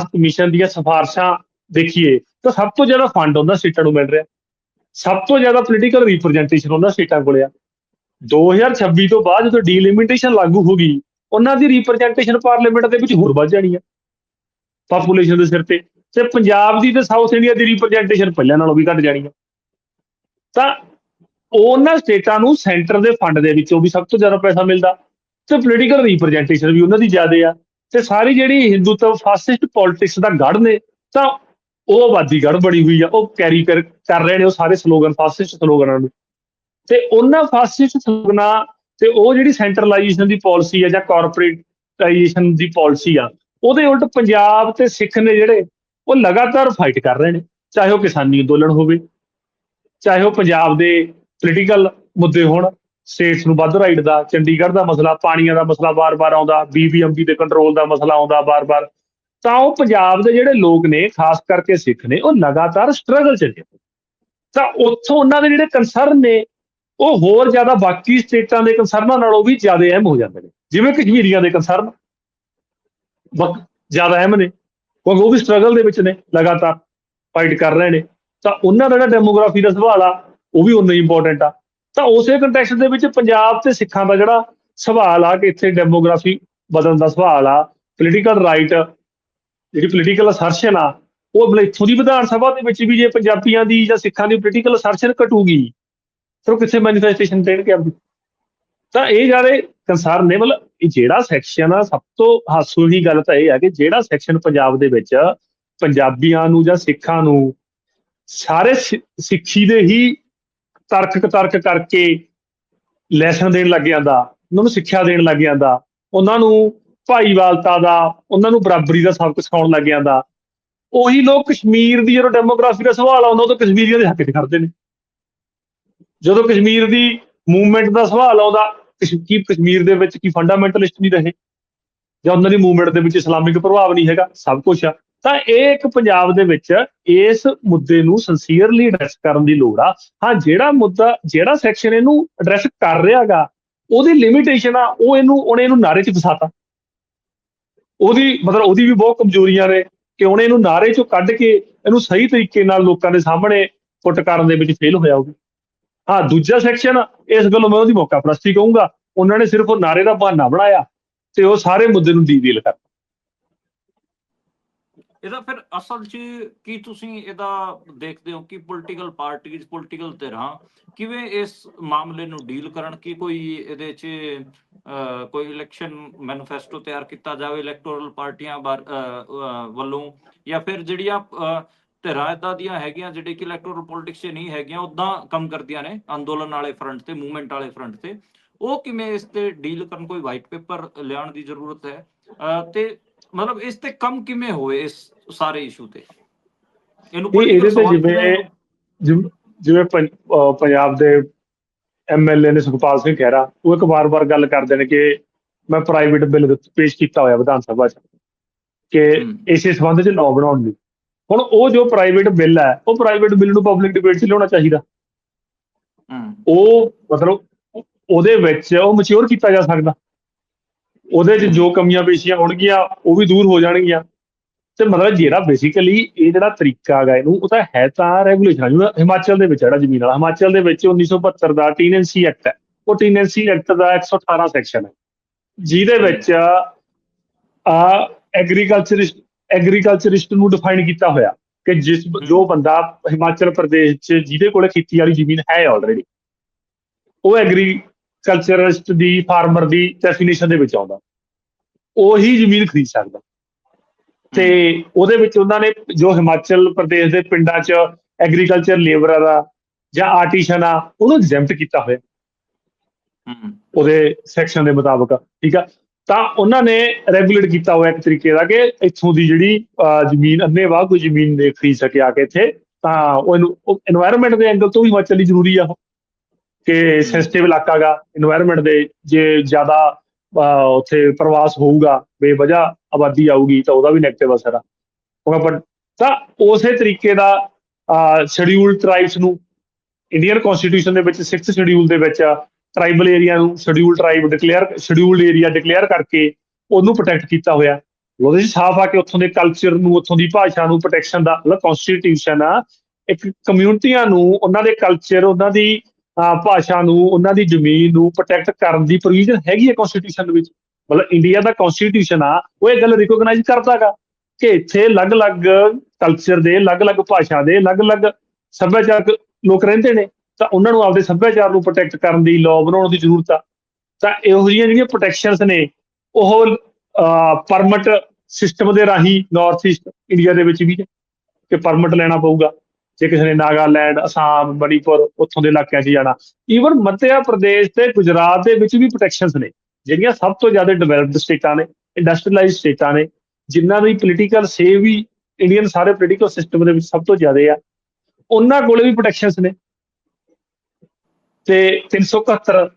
ਕਮਿਸ਼ਨ ਦੀਆਂ ਸਿਫਾਰਸ਼ਾਂ ਦੇਖੀਏ, ਤਾਂ ਸਭ ਤੋਂ ਜ਼ਿਆਦਾ ਫੰਡ ਉਹਨਾਂ ਸਟੇਟਾਂ ਨੂੰ ਮਿਲ ਰਿਹਾ, ਸਭ ਤੋਂ ਜ਼ਿਆਦਾ ਪੋਲੀਟੀਕਲ ਰਿਪਰਜੈਂਟੇਸ਼ਨ ਉਹਨਾਂ ਸਟੇਟਾਂ ਕੋਲ ਆ। 2026 ਤੋਂ ਬਾਅਦ ਜਦੋਂ ਡੀਲਿਮਿਟੇਸ਼ਨ ਲਾਗੂ ਹੋ ਗਈ, ਉਹਨਾਂ ਦੀ ਰਿਪਰਜੈਂਟੇਸ਼ਨ ਪਾਰਲੀਮੈਂਟ ਦੇ ਵਿੱਚ ਹੋਰ ਵੱਧ ਜਾਣੀ ਆ ਪਾਪੂਲੇਸ਼ਨ ਦੇ ਸਿਰ ਤੇ। ਤੇ ਪੰਜਾਬ ਦੀ ਤੇ ਸਾਊਥ ਇੰਡੀਆ ਦੀ ਰਿਪਰਜੈਂਟੇਸ਼ਨ ਪਹਿਲਾਂ ਨਾਲੋਂ ਵੀ ਘੱਟ ਜਾਣੀ ਆ। ਤਾਂ ਉਹਨਾਂ ਸਟੇਟਾਂ ਨੂੰ ਸੈਂਟਰ ਦੇ ਫੰਡ ਦੇ ਵਿੱਚੋਂ ਵੀ ਸਭ ਤੋਂ ਜ਼ਿਆਦਾ ਪੈਸਾ ਮਿਲਦਾ, ਤੇ ਪੋਲੀਟੀਕਲ ਰਿਪਰਜੈਂਟੇਸ਼ਨ ਵੀ ਉਹਨਾਂ ਦੀ ਜ਼ਿਆਦਾ ਆ। ਤੇ ਸਾਰੀ ਜਿਹੜੀ ਹਿੰਦੂਤਵ ਫਾਸਿਸਟ ਪੋਲਿਟਿਕਸ ਦਾ ਗੜ੍ਹ ਨੇ, ਤਾਂ ਉਹ ਆਬਾਦੀ ਗੜ੍ਹ ਬਣੀ ਹੋਈ ਆ। ਉਹ ਕੈਰੀ ਕਰ ਰਹੇ ਨੇ ਉਹ ਸਾਰੇ ਸਲੋਗਨ, ਫਾਸਿਸਟ ਸਲੋਗਨਾਂ ਨੂੰ। ਤੇ ਉਹਨਾਂ ਫਾਸਿਸਟ ਸਲੋਗਨਾਂ ਤੇ ਉਹ ਜਿਹੜੀ ਸੈਂਟਰਲਾਈਜੇਸ਼ਨ ਦੀ ਪਾਲਿਸੀ ਆ ਜਾਂ ਕਾਰਪੋਰੇਟਾਈਜੇਸ਼ਨ ਦੀ ਪਾਲਿਸੀ ਆ, ਉਹਦੇ ਉਲਟ ਪੰਜਾਬ ਤੇ ਸਿੱਖ ਨੇ ਜਿਹੜੇ ਉਹ ਲਗਾਤਾਰ ਫਾਈਟ ਕਰ ਰਹੇ ਨੇ, ਚਾਹੇ ਉਹ ਕਿਸਾਨੀ ਅੰਦੋਲਨ ਹੋਵੇ, ਚਾਹੇ ਉਹ ਪੰਜਾਬ ਦੇ ਪੋਲੀਟੀਕਲ ਮੁੱਦੇ ਹੋਣ, ਸਟੇਟਸ ਨੂੰ ਵੱਧ ਰਾਈਟ ਦਾ, ਚੰਡੀਗੜ੍ਹ ਦਾ ਮਸਲਾ, ਪਾਣੀਆਂ ਦਾ ਮਸਲਾ ਬਾਰ-ਬਾਰ ਆਉਂਦਾ, ਬੀਬੀਐਮਬੀ ਦੇ ਕੰਟਰੋਲ ਦਾ ਮਸਲਾ ਆਉਂਦਾ ਬਾਰ-ਬਾਰ, ਤਾਂ ਉਹ ਪੰਜਾਬ ਦੇ ਜਿਹੜੇ ਲੋਕ ਨੇ, ਖਾਸ ਕਰਕੇ ਸਿੱਖ ਨੇ, ਉਹ ਲਗਾਤਾਰ ਸਟਰਗਲ ਚ ਨੇ। ਤਾਂ ਉੱਥੋਂ ਉਹਨਾਂ ਦੇ ਜਿਹੜੇ ਕੰਸਰਨ ਨੇ ਉਹ ਹੋਰ ਜ਼ਿਆਦਾ ਬਾਕੀ ਸਟੇਟਾਂ ਦੇ ਕੰਸਰਨਾਂ ਨਾਲੋਂ ਵੀ ਜ਼ਿਆਦਾ ਅਹਿਮ ਹੋ ਜਾਂਦੇ ਨੇ। ਜਿਵੇਂ ਕਸ਼ਮੀਰੀਆਂ ਦੇ ਕੰਸਰਨ ਜ਼ਿਆਦਾ ਅਹਿਮ ਨੇ, ਕਿਉਂਕਿ ਉਹ ਵੀ ਸਟਰਗਲ ਦੇ ਵਿੱਚ ਨੇ, ਲਗਾਤਾਰ ਫਾਈਟ ਕਰ ਰਹੇ ਨੇ। ਤਾਂ ਉਹਨਾਂ ਦਾ ਜਿਹੜਾ ਡੈਮੋਗ੍ਰਾਫੀ ਦਾ ਸਵਾਲ ਆ ਉਹ ਵੀ ਉਨਾ ਹੀ ਇੰਪੋਰਟੈਂਟ ਆ। ਤਾਂ ਉਸੇ ਕੰਟੈਕਸਟ ਦੇ ਵਿੱਚ ਪੰਜਾਬ ਤੇ ਸਿੱਖਾਂ ਦਾ ਜਿਹੜਾ ਸਵਾਲ ਆ ਕਿ ਇੱਥੇ ਡੈਮੋਗ੍ਰਾਫੀ ਬਦਲਣ ਦਾ ਸਵਾਲ ਆ, ਪੋਲੀਟੀਕਲ ਰਾਈਟ, ਜਿਹੜੀ ਪੋਲੀਟੀਕਲ ਅਸਰਸ਼ਨ ਆ, ਉਹ ਮਤਲਬ ਇੱਥੋਂ ਦੀ ਵਿਧਾਨ ਸਭਾ ਦੇ ਵਿੱਚ ਵੀ ਜੇ ਪੰਜਾਬੀਆਂ ਦੀ ਜਾਂ ਸਿੱਖਾਂ ਦੀ ਪੋਲੀਟੀਕਲ ਅਸਰਸ਼ਨ ਘਟੂਗੀ ਫਿਰ ਉਹ ਕਿੱਥੇ ਮੈਨੀਫੈਸਟੇਸ਼ਨ ਦੇਣਗੇ ਆਪਦੀ। ਤਾਂ ਇਹ ਜਿਹੜੇ ਕੰਸਰਨ ਨੇ, ਮਤਲਬ ਇਹ ਜਿਹੜਾ ਸੈਕਸ਼ਨ ਆ, ਸਭ ਤੋਂ ਹਾਸੋ ਦੀ ਗੱਲ ਤਾਂ ਇਹ ਆ ਕਿ ਜਿਹੜਾ ਸੈਕਸ਼ਨ ਪੰਜਾਬ ਦੇ ਵਿੱਚ ਪੰਜਾਬੀਆਂ ਨੂੰ ਜਾਂ ਸਿੱਖਾਂ ਨੂੰ ਸਾਰੇ ਸਿੱਖੀ ਦੇ ਹੀ ਤਰਕ ਕਰਕੇ ਲੈਸਨ ਦੇਣ ਲੱਗ ਜਾਂਦਾ, ਉਹਨਾਂ ਨੂੰ ਸਿੱਖਿਆ ਦੇਣ ਲੱਗ ਜਾਂਦਾ, ਉਹਨਾਂ ਨੂੰ ਭਾਈਵਾਲਤਾ ਦਾ, ਉਹਨਾਂ ਨੂੰ ਬਰਾਬਰੀ ਦਾ ਸਬਕ ਸਿਖਾਉਣ ਲੱਗ ਜਾਂਦਾ, ਉਹੀ ਲੋਕ ਕਸ਼ਮੀਰ ਦੀ ਜਦੋਂ ਡੈਮੋਗ੍ਰਾਫੀ ਦਾ ਸਵਾਲ ਆਉਂਦਾ ਉਦੋਂ ਕਸ਼ਮੀਰੀਆਂ ਦੇ ਹੱਕ 'ਚ ਖੜਦੇ ਨੇ। ਜਦੋਂ ਕਸ਼ਮੀਰ ਦੀ ਮੂਵਮੈਂਟ ਦਾ ਸਵਾਲ ਆਉਂਦਾ, ਕੀ ਕਸ਼ਮੀਰ ਦੇ ਵਿੱਚ ਕੀ ਫੰਡਾਮੈਂਟਲਿਸਟ ਨਹੀਂ ਰਹੇ, ਜਾਂ ਉਹਨਾਂ ਦੀ ਮੂਵਮੈਂਟ ਦੇ ਵਿੱਚ ਇਸਲਾਮਿਕ ਪ੍ਰਭਾਵ ਨਹੀਂ ਹੈਗਾ, ਸਭ ਕੁਛ ਆ। ਤਾਂ ਇਹ ਇੱਕ ਪੰਜਾਬ ਦੇ ਵਿੱਚ ਇਸ ਮੁੱਦੇ ਨੂੰ ਸਿੰਸੀਅਰਲੀ ਐਡਰੈਸ ਕਰਨ ਦੀ ਲੋੜ ਆ। ਹਾਂ, ਜਿਹੜਾ ਮੁੱਦਾ, ਜਿਹੜਾ ਸੈਕਸ਼ਨ ਇਹਨੂੰ ਐਡਰੈਸ ਕਰ ਰਿਹਾ ਗਾ, ਉਹਦੀ ਲਿਮਿਟੇਸ਼ਨ ਆ, ਉਹਨੇ ਇਹਨੂੰ ਨਾਅਰੇ 'ਚ ਫਸਾਤਾ। ਉਹਦੀ ਵੀ ਬਹੁਤ ਕਮਜ਼ੋਰੀਆਂ ਨੇ ਕਿ ਉਹਨੇ ਇਹਨੂੰ ਨਾਅਰੇ 'ਚੋਂ ਕੱਢ ਕੇ ਇਹਨੂੰ ਸਹੀ ਤਰੀਕੇ ਨਾਲ ਲੋਕਾਂ ਦੇ ਸਾਹਮਣੇ ਪੁੱਟ ਕਰਨ ਦੇ ਵਿੱਚ ਫੇਲ ਹੋਇਆ ਹੋਊਗਾ। ਹਾਂ, ਦੂਜਾ ਸੈਕਸ਼ਨ, ਇਸ ਗੱਲੋਂ ਮੈਂ ਉਹਦੀ ਮੌਕਾ ਪ੍ਰਸਤੀ ਕਹੂੰਗਾ, ਉਹਨਾਂ ਨੇ ਸਿਰਫ ਉਹ ਨਾਅਰੇ ਦਾ ਬਹਾਨਾ ਬਣਾਇਆ ਤੇ ਉਹ ਸਾਰੇ ਮੁੱਦੇ ਨੂੰ ਡੀਲ ਕਰ। ਇਹਦਾ ਫਿਰ ਅਸਲ 'ਚ ਕੀ ਤੁਸੀਂ ਇਹਦਾ ਦੇਖਦੇ ਹੋ ਕਿ ਪੋਲੀਟੀਕਲ ਪਾਰਟੀਜ਼, ਪੋਲੀਟੀਕਲ ਧਿਰਾਂ ਕਿਵੇਂ ਇਸ ਮਾਮਲੇ ਨੂੰ ਡੀਲ ਕਰਨ? ਕੀ ਕੋਈ ਇਹਦੇ 'ਚ ਕੋਈ ਇਲੈਕਸ਼ਨ ਮੈਨੀਫੈਸਟੋ ਤਿਆਰ ਕੀਤਾ ਜਾਵੇ ਇਲੈਕਟੋਰਲ ਪਾਰਟੀਆਂ ਵੱਲੋਂ, ਜਾਂ ਫਿਰ ਜਿਹੜੀਆਂ ਧਿਰਾਂ ਏਦਾਂ ਦੀਆਂ ਹੈਗੀਆਂ ਜਿਹੜੇ ਕਿ ਇਲੈਕਟੋਰਲ ਪੋਲਿਟਿਕਸ 'ਚ ਨਹੀਂ ਹੈਗੀਆਂ, ਉੱਦਾਂ ਕੰਮ ਕਰਦੀਆਂ ਨੇ ਅੰਦੋਲਨ ਵਾਲੇ ਫਰੰਟ ਤੇ, ਮੂਵਮੈਂਟ ਵਾਲੇ ਫਰੰਟ ਤੇ, ਉਹ ਕਿਵੇਂ ਇਸ ਤੇ ਡੀਲ ਕਰਨ? ਕੋਈ ਵਾਈਟ ਪੇਪਰ ਲਿਆਉਣ ਦੀ ਜ਼ਰੂਰਤ ਹੈ ਤੇ ਮਤਲਬ ਇਸ ਤੇ ਕੰਮ ਕਿਵੇਂ ਹੋਵੇ ਇਸ ਸਾਰੇ ਇਸ਼ੂ ਤੇ? ਇਹਨੂੰ ਪੋਲੀਟੀਕਲ ਇਹਦੇ ਤੇ ਸਵਾਲ ਕਿਵੇਂ ਜਿਵੇਂ ਪੰਜਾਬ ਦੇ ਐਮਐਲਏ ਨੇ ਸੁਖਪਾਲ ਸਿੰਘ ਖਹਿਰਾ, ਉਹ ਇੱਕ ਵਾਰ-ਵਾਰ ਗੱਲ ਕਰਦੇ ਨੇ ਕਿ ਮੈਂ ਪ੍ਰਾਈਵੇਟ ਬਿੱਲ ਪੇਸ਼ ਕੀਤਾ ਹੋਇਆ ਵਿਧਾਨ ਸਭਾ 'ਚ ਕਿ ਇਸੇ ਸੰਬੰਧ 'ਚ ਲਾਅ ਬਣਾਉਣ ਲਈ। ਹੁਣ ਉਹ ਜੋ ਪ੍ਰਾਈਵੇਟ ਬਿੱਲ ਹੈ, ਉਹ ਪ੍ਰਾਈਵੇਟ ਬਿੱਲ ਨੂੰ ਪਬਲਿਕ ਡਿਬੇਟ 'ਚ ਲਿਆਉਣਾ ਚਾਹੀਦਾ। ਉਹ ਮਤਲਬ ਉਹਦੇ ਵਿੱਚ ਉਹ ਮਚਿਓਰ ਕੀਤਾ ਜਾ ਸਕਦਾ, ਉਹਦੇ 'ਚ ਜੋ ਕਮੀਆਂ ਪੇਸ਼ੀਆਂ ਹੋਣਗੀਆਂ ਉਹ ਵੀ ਦੂਰ ਹੋ ਜਾਣਗੀਆਂ। ਤੇ ਮਤਲਬ ਜਿਹੜਾ ਬੇਸਿਕਲੀ ਇਹ ਜਿਹੜਾ ਤਰੀਕਾ ਹੈਗਾ ਇਹਨੂੰ, ਉਹ ਤਾਂ ਹੈ ਤਾਂ ਰੈਗੂਲੇਸ਼ਨ। ਜਿਵੇਂ ਹਿਮਾਚਲ ਦੇ ਵਿੱਚ ਜਿਹੜਾ ਜ਼ਮੀਨ ਵਾਲਾ, ਹਿਮਾਚਲ ਦੇ ਵਿੱਚ 1972 ਦਾ ਟੀਨੈਂਸੀ ਐਕਟ ਹੈ, ਉਹ ਟੀਨੈਂਸੀ ਐਕਟ ਦਾ 118 ਸੈਕਸ਼ਨ ਹੈ, ਜਿਹਦੇ ਵਿੱਚ ਐਗਰੀਕਲਚਰਿਸਟ ਨੂੰ ਡਿਫਾਈਨ ਕੀਤਾ ਹੋਇਆ ਕਿ ਜੋ ਬੰਦਾ ਹਿਮਾਚਲ ਪ੍ਰਦੇਸ਼ 'ਚ ਜਿਹਦੇ ਕੋਲੇ ਖੇਤੀ ਵਾਲੀ ਜ਼ਮੀਨ ਹੈ ਆਲਰੇਡੀ, ਉਹ ਐਗਰੀਕਲਚਰਿਸਟ ਦੀ, ਫਾਰਮਰ ਦੀ ਡੈਫੀਨੇਸ਼ਨ ਦੇ ਵਿੱਚ ਆਉਂਦਾ, ਉਹੀ ਜ਼ਮੀਨ ਖਰੀਦ ਸਕਦਾ। ਤੇ ਉਹਦੇ ਵਿੱਚ ਉਹਨਾਂ ਨੇ ਜੋ ਹਿਮਾਚਲ ਪ੍ਰਦੇਸ਼ ਦੇ ਪਿੰਡਾਂ 'ਚ ਐਗਰੀਕਲਚਰ ਲੇਬਰਰ ਆ ਜਾਂ ਆਰਟੀਸ਼ਨ ਆ, ਉਹਨੂੰ ਐਗਜ਼ੈਂਪਟ ਕੀਤਾ ਹੋਇਆ ਉਹਦੇ ਸੈਕਸ਼ਨ ਦੇ ਮੁਤਾਬਕ, ਠੀਕ ਆ। ਤਾਂ ਉਹਨਾਂ ਨੇ ਰੈਗੂਲੇਟ ਕੀਤਾ ਹੋਇਆ ਇੱਕ ਤਰੀਕੇ ਦਾ ਕਿ ਇੱਥੋਂ ਦੀ ਜਿਹੜੀ ਜ਼ਮੀਨ ਅੰਨ੍ਹੇਵਾਹ ਕੋਈ ਜ਼ਮੀਨ ਦੇ ਖਰੀਦ ਸਕੇ ਆ ਕੇ ਇੱਥੇ, ਤਾਂ ਉਹਨੂੰ ਇਨਵਾਇਰਮੈਂਟ ਦੇ ਐਂਗਲ ਤੋਂ ਵੀ ਹਿਮਾਚਲ ਲਈ ਜ਼ਰੂਰੀ ਆ ਉਹ ਕਿ ਸੈਂਸਿਟਿਵ ਇਲਾਕਾ ਗਾ ਇਨਵਾਇਰਮੈਂਟ ਦੇ। ਜੇ ਜ਼ਿਆਦਾ ਉੱਥੇ ਪ੍ਰਵਾਸ ਹੋਊਗਾ, ਬੇਵਜ੍ਹਾ ਆਬਾਦੀ ਆਊਗੀ, ਤਾਂ ਉਹਦਾ ਵੀ ਨੈਗੇਟਿਵ ਅਸਰ ਆ। ਤਾਂ ਉਸੇ ਤਰੀਕੇ ਦਾ ਸ਼ਡਿਊਲਡ ਟਰਾਈਬਸ ਨੂੰ ਇੰਡੀਅਨ ਕੌਂਸਟੀਟਿਊਸ਼ਨ ਦੇ ਵਿੱਚ 6th ਸ਼ਡਿਊਲ ਦੇ ਵਿੱਚ ਟਰਾਈਬਲ ਏਰੀਆ ਨੂੰ ਸ਼ਡਿਊਲਡ ਏਰੀਆ ਡਿਕਲੇਅਰ ਕਰਕੇ ਉਹਨੂੰ ਪ੍ਰੋਟੈਕਟ ਕੀਤਾ ਹੋਇਆ। ਉਹਦੇ 'ਚ ਸਾਫ਼ ਆ ਕਿ ਉੱਥੋਂ ਦੇ ਕਲਚਰ ਨੂੰ, ਉੱਥੋਂ ਦੀ ਭਾਸ਼ਾ ਨੂੰ ਪ੍ਰੋਟੈਕਸ਼ਨ ਦਾ ਮਤਲਬ ਕੌਂਸਟੀਟਿਊਸ਼ਨ ਆ ਇੱਕ ਕਮਿਊਨਿਟੀਆਂ ਨੂੰ ਉਹਨਾਂ ਦੇ ਕਲਚਰ, ਉਹਨਾਂ ਦੀ ਭਾਸ਼ਾ ਨੂੰ, ਉਹਨਾਂ ਦੀ ਜ਼ਮੀਨ ਨੂੰ ਪ੍ਰੋਟੈਕਟ ਕਰਨ ਦੀ ਪ੍ਰੋਵੀਜ਼ਨ ਹੈਗੀ ਹੈ ਕੌਂਸਟੀਟਿਊਸ਼ਨ ਦੇ ਵਿੱਚ। ਮਤਲਬ ਇੰਡੀਆ ਦਾ ਕੌਂਸਟੀਟਿਊਸ਼ਨ ਆ ਉਹ ਇਹ ਗੱਲ ਰਿਕੋਗਨਾਈਜ਼ ਕਰਦਾ ਗਾ ਕਿ ਇੱਥੇ ਅਲੱਗ-ਅਲੱਗ ਕਲਚਰ ਦੇ, ਅਲੱਗ-ਅਲੱਗ ਭਾਸ਼ਾ ਦੇ, ਅਲੱਗ-ਅਲੱਗ ਸੱਭਿਆਚਾਰਕ ਲੋਕ ਰਹਿੰਦੇ ਨੇ, ਤਾਂ ਉਹਨਾਂ ਨੂੰ ਆਪਦੇ ਸੱਭਿਆਚਾਰ ਨੂੰ ਪ੍ਰੋਟੈਕਟ ਕਰਨ ਦੀ ਲਾਅ ਬਣਾਉਣ ਦੀ ਜ਼ਰੂਰਤ ਆ। ਤਾਂ ਇਹੋ ਜਿਹੀਆਂ ਜਿਹੜੀਆਂ ਪ੍ਰੋਟੈਕਸ਼ਨਸ ਨੇ ਉਹ ਪਰਮਿਟ ਸਿਸਟਮ ਦੇ ਰਾਹੀਂ ਨਾਰਥ ਈਸਟ ਇੰਡੀਆ ਦੇ ਵਿੱਚ ਵੀ ਕਿ ਪਰਮਿਟ ਲੈਣਾ ਪਊਗਾ, ਜੇ ਕਿਸੇ ਨੇ ਨਾਗਾਲੈਂਡ, ਅਸਾਮ, ਮਣੀਪੁਰ ਉੱਥੋਂ ਦੇ ਇਲਾਕਿਆਂ 'ਚ ਜਾਣਾ। ਈਵਨ ਮੱਧਿਆ ਪ੍ਰਦੇਸ਼ ਤੇ ਗੁਜਰਾਤ ਦੇ ਵਿੱਚ ਵੀ ਪ੍ਰੋਟੈਕਸ਼ਨਸ ਨੇ, ਜਿਹੜੀਆਂ ਸਭ ਤੋਂ ਜ਼ਿਆਦਾ ਡਿਵੈਲਪਡ ਸਟੇਟਾਂ ਨੇ, ਇੰਡਸਟਰੀਅਲਾਈਜ਼ ਸਟੇਟਾਂ ਨੇ, ਜਿਨ੍ਹਾਂ ਦੀ ਪੋਲੀਟੀਕਲ ਸੇ ਵੀ ਇੰਡੀਅਨ ਸਾਰੇ ਪੋਲੀਟੀਕਲ ਸਿਸਟਮ ਦੇ ਵਿੱਚ ਸਭ ਤੋਂ ਜ਼ਿਆਦਾ ਆ, ਉਹਨਾਂ ਕੋਲੇ ਵੀ ਪ੍ਰੋਟੈਕਸ਼ਨਸ ਨੇ। ਤੇ 371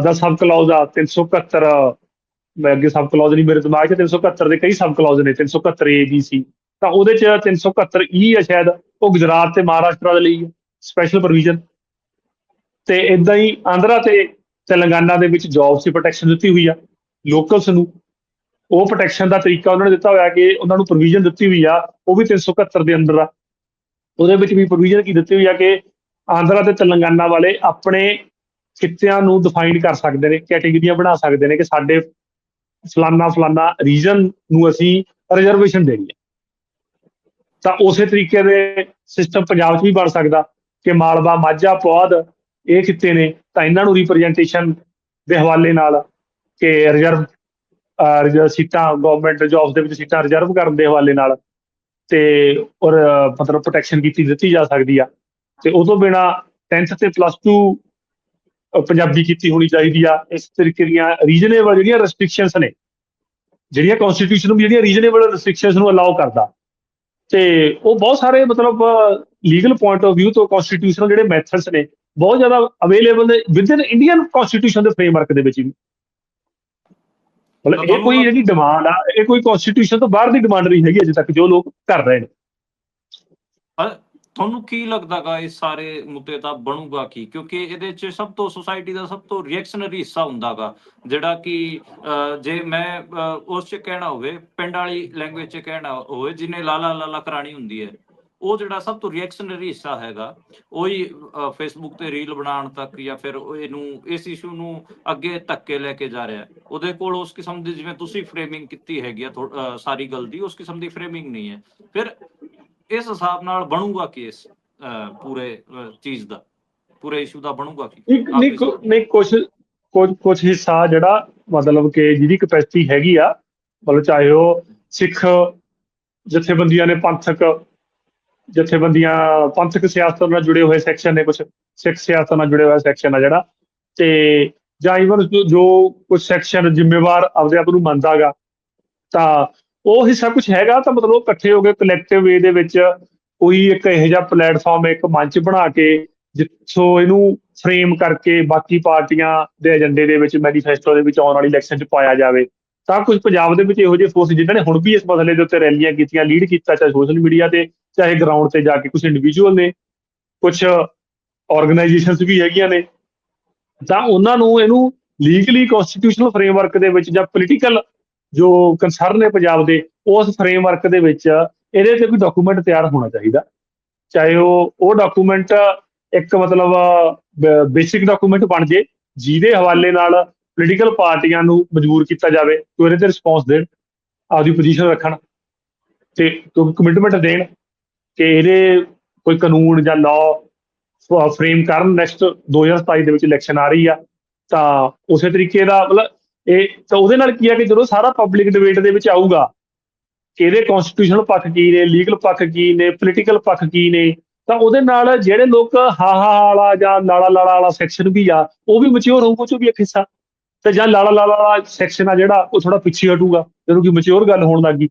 ਦਾ ਸਬ ਕਲੌਜ਼ ਆ, 371 ਮੈਂ ਅੱਗੇ ਸਬ ਕਲੌਜ਼ ਨਹੀਂ ਮੇਰੇ ਦਿਮਾਗ 'ਚ, 371 ਦੇ ਕਈ ਸਬ ਕਲੌਜ਼ ਨੇ, 371 ਏ ਬੀ ਸੀ, ਤਾਂ ਉਹਦੇ 'ਚ 371 ਈ ਆ ਸ਼ਾਇਦ, ਉਹ ਗੁਜਰਾਤ ਤੇ ਮਹਾਰਾਸ਼ਟਰ ਦੇ ਲਈ ਸਪੈਸ਼ਲ ਪ੍ਰੋਵੀਜ਼ਨ। ਤੇ ਇਦਾਂ ਹੀ ਆਂਧਰਾ ਤੇ ਤੇਲੰਗਾਨਾ ਦੇ ਵਿੱਚ ਜੌਬਸ ਦੀ ਪ੍ਰੋਟੈਕਸ਼ਨ ਦਿੱਤੀ ਹੋਈ ਆ ਲੋਕਲਸ ਨੂੰ। ਉਹ ਪ੍ਰੋਟੈਕਸ਼ਨ ਦਾ ਤਰੀਕਾ ਉਹਨਾਂ ਨੇ ਦਿੱਤਾ ਹੋਇਆ ਕਿ ਉਹਨਾਂ ਨੂੰ ਪ੍ਰੋਵੀਜ਼ਨ ਦਿੱਤੀ ਹੋਈ ਆ, ਉਹ ਵੀ 371 ਦੇ ਅੰਦਰ ਆ। ਉਹਦੇ ਵਿੱਚ ਵੀ ਪ੍ਰੋਵੀਜ਼ਨ ਕੀ ਦਿੱਤੀ ਹੋਈ ਆ ਕਿ ਆਂਧਰਾ ਤੇ ਤੇਲੰਗਾਨਾ ਵਾਲੇ ਆਪਣੇ ਖਿੱਤਿਆਂ ਨੂੰ ਡਿਫਾਈਨ ਕਰ ਸਕਦੇ ਨੇ, ਕੈਟੇਗਰੀਆਂ ਬਣਾ ਸਕਦੇ ਨੇ ਕਿ ਸਾਡੇ ਫਲਾਨਾ ਫਲਾਨਾ ਰੀਜਨ ਨੂੰ ਅਸੀਂ ਰਿਜ਼ਰਵੇਸ਼ਨ ਦੇਣੀ ਹੈ। ਤਾਂ ਉਸੇ ਤਰੀਕੇ ਦੇ ਸਿਸਟਮ ਪੰਜਾਬ 'ਚ ਵੀ ਬਣ ਸਕਦਾ ਕਿ ਮਾਲਵਾ, ਮਾਝਾ, ਪੁਆਧ ਇਹ ਖਿੱਤੇ ਨੇ, ਤਾਂ ਇਹਨਾਂ ਨੂੰ ਰਿਪਰਜੈਂਟੇਸ਼ਨ ਦੇ ਹਵਾਲੇ ਨਾਲ ਕਿ ਰਿਜ਼ਰਵ ਸੀਟਾਂ ਗਵਰਨਮੈਂਟ ਜੌਬਸ ਦੇ ਵਿੱਚ ਸੀਟਾਂ ਰਿਜ਼ਰਵ ਕਰਨ ਦੇ ਹਵਾਲੇ ਨਾਲ ਤੇ ਔਰ ਮਤਲਬ ਪ੍ਰੋਟੈਕਸ਼ਨ ਦਿੱਤੀ ਜਾ ਸਕਦੀ ਆ। ਤੇ ਉਹ ਤੋਂ ਬਿਨਾਂ 10th ਤੇ +2 ਪੰਜਾਬੀ ਕੀਤੀ ਹੋਣੀ ਚਾਹੀਦੀ ਆ। ਇਸ ਤਰੀਕੇ ਦੀਆਂ ਰੀਜਨੇਬਲ ਜਿਹੜੀਆਂ ਰੈਸਟ੍ਰਿਕਸ਼ਨਸ ਨੇ, ਜਿਹੜੀਆਂ ਕਨਸਟੀਟਿਊਸ਼ਨ ਨੂੰ ਜਿਹੜੀਆਂ ਰੀਜਨੇਬਲ ਰੈਸਟ੍ਰਿਕਸ਼ਨਸ ਨੂੰ ਅਲਾਉ ਕਰਦਾ, ਤੇ ਉਹ ਬਹੁਤ ਸਾਰੇ ਮਤਲਬ ਲੀਗਲ ਪੁਆਇੰਟ ਆਫ ਵਿਊ ਤੋਂ ਕਨਸਟੀਟਿਊਸ਼ਨਲ ਜਿਹੜੇ ਮੈਥਡਸ ਨੇ ਬਹੁਤ ਜ਼ਿਆਦਾ ਅਵੇਲੇਬਲ ਨੇ ਵਿਦਨ ਇੰਡੀਅਨ ਕਨਸਟੀਟਿਊਸ਼ਨ ਦੇ ਫਰੇਮਵਰਕ ਦੇ ਵਿੱਚ ਵੀ। ਤਾਂ ਮਤਲਬ ਇਹ ਤੁਹਾਨੂੰ ਕੋਈ ਜਿਹੜੀ ਡਿਮਾਂਡ ਆ, ਇਹ ਕੋਈ ਕਨਸਟੀਟਿਊਸ਼ਨ ਤੋਂ ਬਾਹਰ ਦੀ ਡਿਮਾਂਡ ਨਹੀਂ ਹੈਗੀ ਅਜੇ ਤੱਕ, ਜੋ ਲੋਕ ਕਰ ਰਹੇ ਨੇ। ਤੁਹਾਨੂੰ ਕੀ ਲੱਗਦਾ ਗਾ ਇਸ ਸਾਰੇ ਮੁੱਦੇ ਦਾ ਬਣੂਗਾ ਕੀ? ਕਿਉਂਕਿ ਇਹਦੇ 'ਚ ਸਭ ਤੋਂ ਸੋਸਾਇਟੀ ਦਾ ਸਭ ਤੋਂ ਰਿਐਕਸ਼ਨਰੀ ਹਿੱਸਾ ਹੁੰਦਾ ਗਾ, ਜਿਹੜਾ ਕਿ ਜੇ ਮੈਂ ਉਸ 'ਚ ਕਹਿਣਾ ਹੋਵੇ, ਪਿੰਡ ਵਾਲੀ ਲੈਂਗੁਏਜ 'ਚ ਕਹਿਣਾ ਹੋਵੇ, ਜਿਹਨੇ ਲਾਲਾ ਲਾਲਾ ਕਰਾਣੀ ਹੁੰਦੀ ਹੈ, ਉਹ ਜਿਹੜਾ ਸਭ ਤੋਂ ਰਿਐਕਸ਼ਨਰੀ ਹਿੱਸਾ ਹੈਗਾ, ਉਹੀ ਫੇਸਬੁੱਕ ਤੇ ਰੀਲ ਬਣਾਉਣ ਤੱਕ ਜਾਂ ਫਿਰ ਇਹਨੂੰ ਇਸ ਇਸ਼ੂ ਨੂੰ ਅੱਗੇ ਧੱਕੇ ਲੈ ਕੇ ਜਾ ਰਿਹਾ। ਉਹਦੇ ਕੋਲ ਉਸ ਕਿਸਮ ਦੀ, ਜਿਵੇਂ ਤੁਸੀਂ ਫਰੇਮਿੰਗ ਕੀਤੀ ਹੈਗੀ ਆ ਸਾਰੀ ਗੱਲ ਦੀ, ਉਸ ਕਿਸਮ ਦੀ ਫਰੇਮਿੰਗ ਨਹੀਂ ਹੈ। ਫਿਰ ਇਸ ਹਿਸਾਬ ਨਾਲ ਬਣੂਗਾ ਕੀ ਇਸ ਪੂਰੇ ਚੀਜ਼ ਦਾ, ਪੂਰੇ ਇਸ਼ੂ ਦਾ ਬਣੂਗਾ ਕੀ? ਨਹੀਂ ਕੁਛ ਹਿੱਸਾ ਜਿਹੜਾ ਮਤਲਬ ਕਿ ਜਿਹਦੀ ਕਪੈਸਿਟੀ ਹੈਗੀ ਆ, ਮਤਲਬ ਚਾਹੇ ਉਹ ਸਿੱਖ ਜਥੇਬੰਦੀਆਂ ਨੇ, ਪੰਥਕ ਸਿਆਸਤ ਨਾਲ ਜੁੜੇ ਹੋਏ ਸੈਕਸ਼ਨ ਨੇ, ਕੁਛ ਸਿੱਖ ਸਿਆਸਤ ਨਾਲ ਜੁੜੇ ਹੋਇਆ ਸੈਕਸ਼ਨ ਆ ਜਿਹੜਾ, ਤੇ ਜਾਂ ਈਵਨ ਜੋ ਕੁਛ ਸੈਕਸ਼ਨ ਜ਼ਿੰਮੇਵਾਰ ਆਪਦੇ ਆਪ ਨੂੰ ਮੰਨਦਾ ਗਾ, ਤਾਂ ਉਹ ਹਿੱਸਾ ਕੁਛ ਹੈਗਾ। ਤਾਂ ਮਤਲਬ ਉਹ ਇਕੱਠੇ ਹੋ ਕੇ ਕਲੈਕਟਿਵ ਵੇ ਦੇ ਵਿੱਚ ਕੋਈ ਇੱਕ ਇਹੋ ਜਿਹਾ ਪਲੇਟਫਾਰਮ, ਇੱਕ ਮੰਚ ਬਣਾ ਕੇ ਜਿੱਥੋਂ ਇਹਨੂੰ ਫਰੇਮ ਕਰਕੇ ਬਾਕੀ ਪਾਰਟੀਆਂ ਦੇ ਏਜੰਡੇ ਦੇ ਵਿੱਚ, ਮੈਨੀਫੈਸਟੋ ਦੇ ਵਿੱਚ ਆਉਣ ਵਾਲੀ ਇਲੈਕਸ਼ਨ 'ਚ ਪਾਇਆ ਜਾਵੇ। ਤਾਂ ਕੁਝ ਪੰਜਾਬ ਦੇ ਵਿੱਚ ਇਹੋ ਜਿਹੇ ਫੋਰਸ ਜਿਨ੍ਹਾਂ ਨੇ ਹੁਣ ਵੀ ਇਸ ਮਸਲੇ ਦੇ ਉੱਤੇ ਰੈਲੀਆਂ ਕੀਤੀਆਂ, ਲੀਡ ਕੀਤਾ, ਚਾਹੇ ਸੋਸ਼ਲ ਮੀਡੀਆ ਤੇ, ਚਾਹੇ ਗਰਾਊਂਡ ਤੇ ਜਾ ਕੇ, ਕੁਝ ਇੰਡੀਵਿਜੂਅਲ ਨੇ, ਕੁਝ ਆਰਗੇਨਾਈਜੇਸ਼ਨਸ ਵੀ ਹੈਗੀਆਂ ਨੇ, ਤਾਂ ਉਹਨਾਂ ਨੂੰ ਇਹਨੂੰ ਲੀਗਲੀ ਕਨਸਟੀਟਿਊਸ਼ਨਲ ਫਰੇਮਵਰਕ ਦੇ ਵਿੱਚ ਜਾਂ ਪੋਲੀਟੀਕਲ ਜੋ ਕੰਸਰਨ ਨੇ ਪੰਜਾਬ ਦੇ, ਉਸ ਫਰੇਮਵਰਕ ਦੇ ਵਿੱਚ ਇਹਦੇ ਤੇ ਕੋਈ ਡਾਕੂਮੈਂਟ ਤਿਆਰ ਹੋਣਾ ਚਾਹੀਦਾ। ਚਾਹੇ ਉਹ ਡਾਕੂਮੈਂਟ ਇੱਕ ਮਤਲਬ ਬੇਸਿਕ ਡਾਕੂਮੈਂਟ ਬਣ ਜੇ, ਜਿਹਦੇ ਹਵਾਲੇ ਨਾਲ ਪੋਲੀਟੀਕਲ ਪਾਰਟੀਆਂ ਨੂੰ ਮਜਬੂਰ ਕੀਤਾ ਜਾਵੇ ਕਿ ਉਹਦੇ ਤੇ ਰਿਸਪੌਂਸ ਦੇਣ, ਆਪਦੀ ਪੋਜੀਸ਼ਨ ਰੱਖਣ ਤੇ ਕਮਿਟਮੈਂਟ ਦੇਣ ਕਿ ਇਹਦੇ ਕੋਈ ਕਾਨੂੰਨ ਜਾਂ ਲਾਅ ਫਰੇਮ ਕਰਨ। ਨੈਕਸਟ 2027 ਦੇ ਵਿੱਚ ਇਲੈਕਸ਼ਨ ਆ ਰਹੀ ਆ, ਤਾਂ ਉਸੇ ਤਰੀਕੇ ਦਾ ਮਤਲਬ ਇਹ ਤਾਂ ਉਹਦੇ ਨਾਲ ਕੀ ਆ ਕਿ ਜਦੋਂ ਸਾਰਾ ਪਬਲਿਕ ਡਿਬੇਟ ਦੇ ਵਿੱਚ ਆਊਗਾ ਕਿ ਇਹਦੇ ਕਨਸਟੀਟਿਊਸ਼ਨਲ ਪੱਖ ਕੀ ਨੇ, ਲੀਗਲ ਪੱਖ ਕੀ ਨੇ, ਪੋਲੀਟੀਕਲ ਪੱਖ ਕੀ ਨੇ, ਤਾਂ ਉਹਦੇ ਨਾਲ ਜਿਹੜੇ ਲੋਕ ਹਾਹਾ ਵਾਲਾ ਜਾਂ ਲਾਲਾ ਲਾਲਾ ਵਾਲਾ ਸੈਕਸ਼ਨ ਵੀ ਆ, ਉਹ ਵੀ ਮਚਿਓਰ ਹੋਊਗਾ, ਉਹ 'ਚੋਂ ਵੀ ਇੱਕ ਹਿੱਸਾ। ਤੇ ਜਾਂ ਲਾਲਾ ਲਾਲਾ ਵਾਲਾ ਸੈਕਸ਼ਨ ਆ ਜਿਹੜਾ, ਉਹ ਥੋੜਾ ਪਿੱਛੇ ਹਟੂਗਾ ਜਦੋਂ ਕਿ ਮਚਿਓਰ ਗੱਲ ਹੋਣ ਲੱਗ ਗਈ।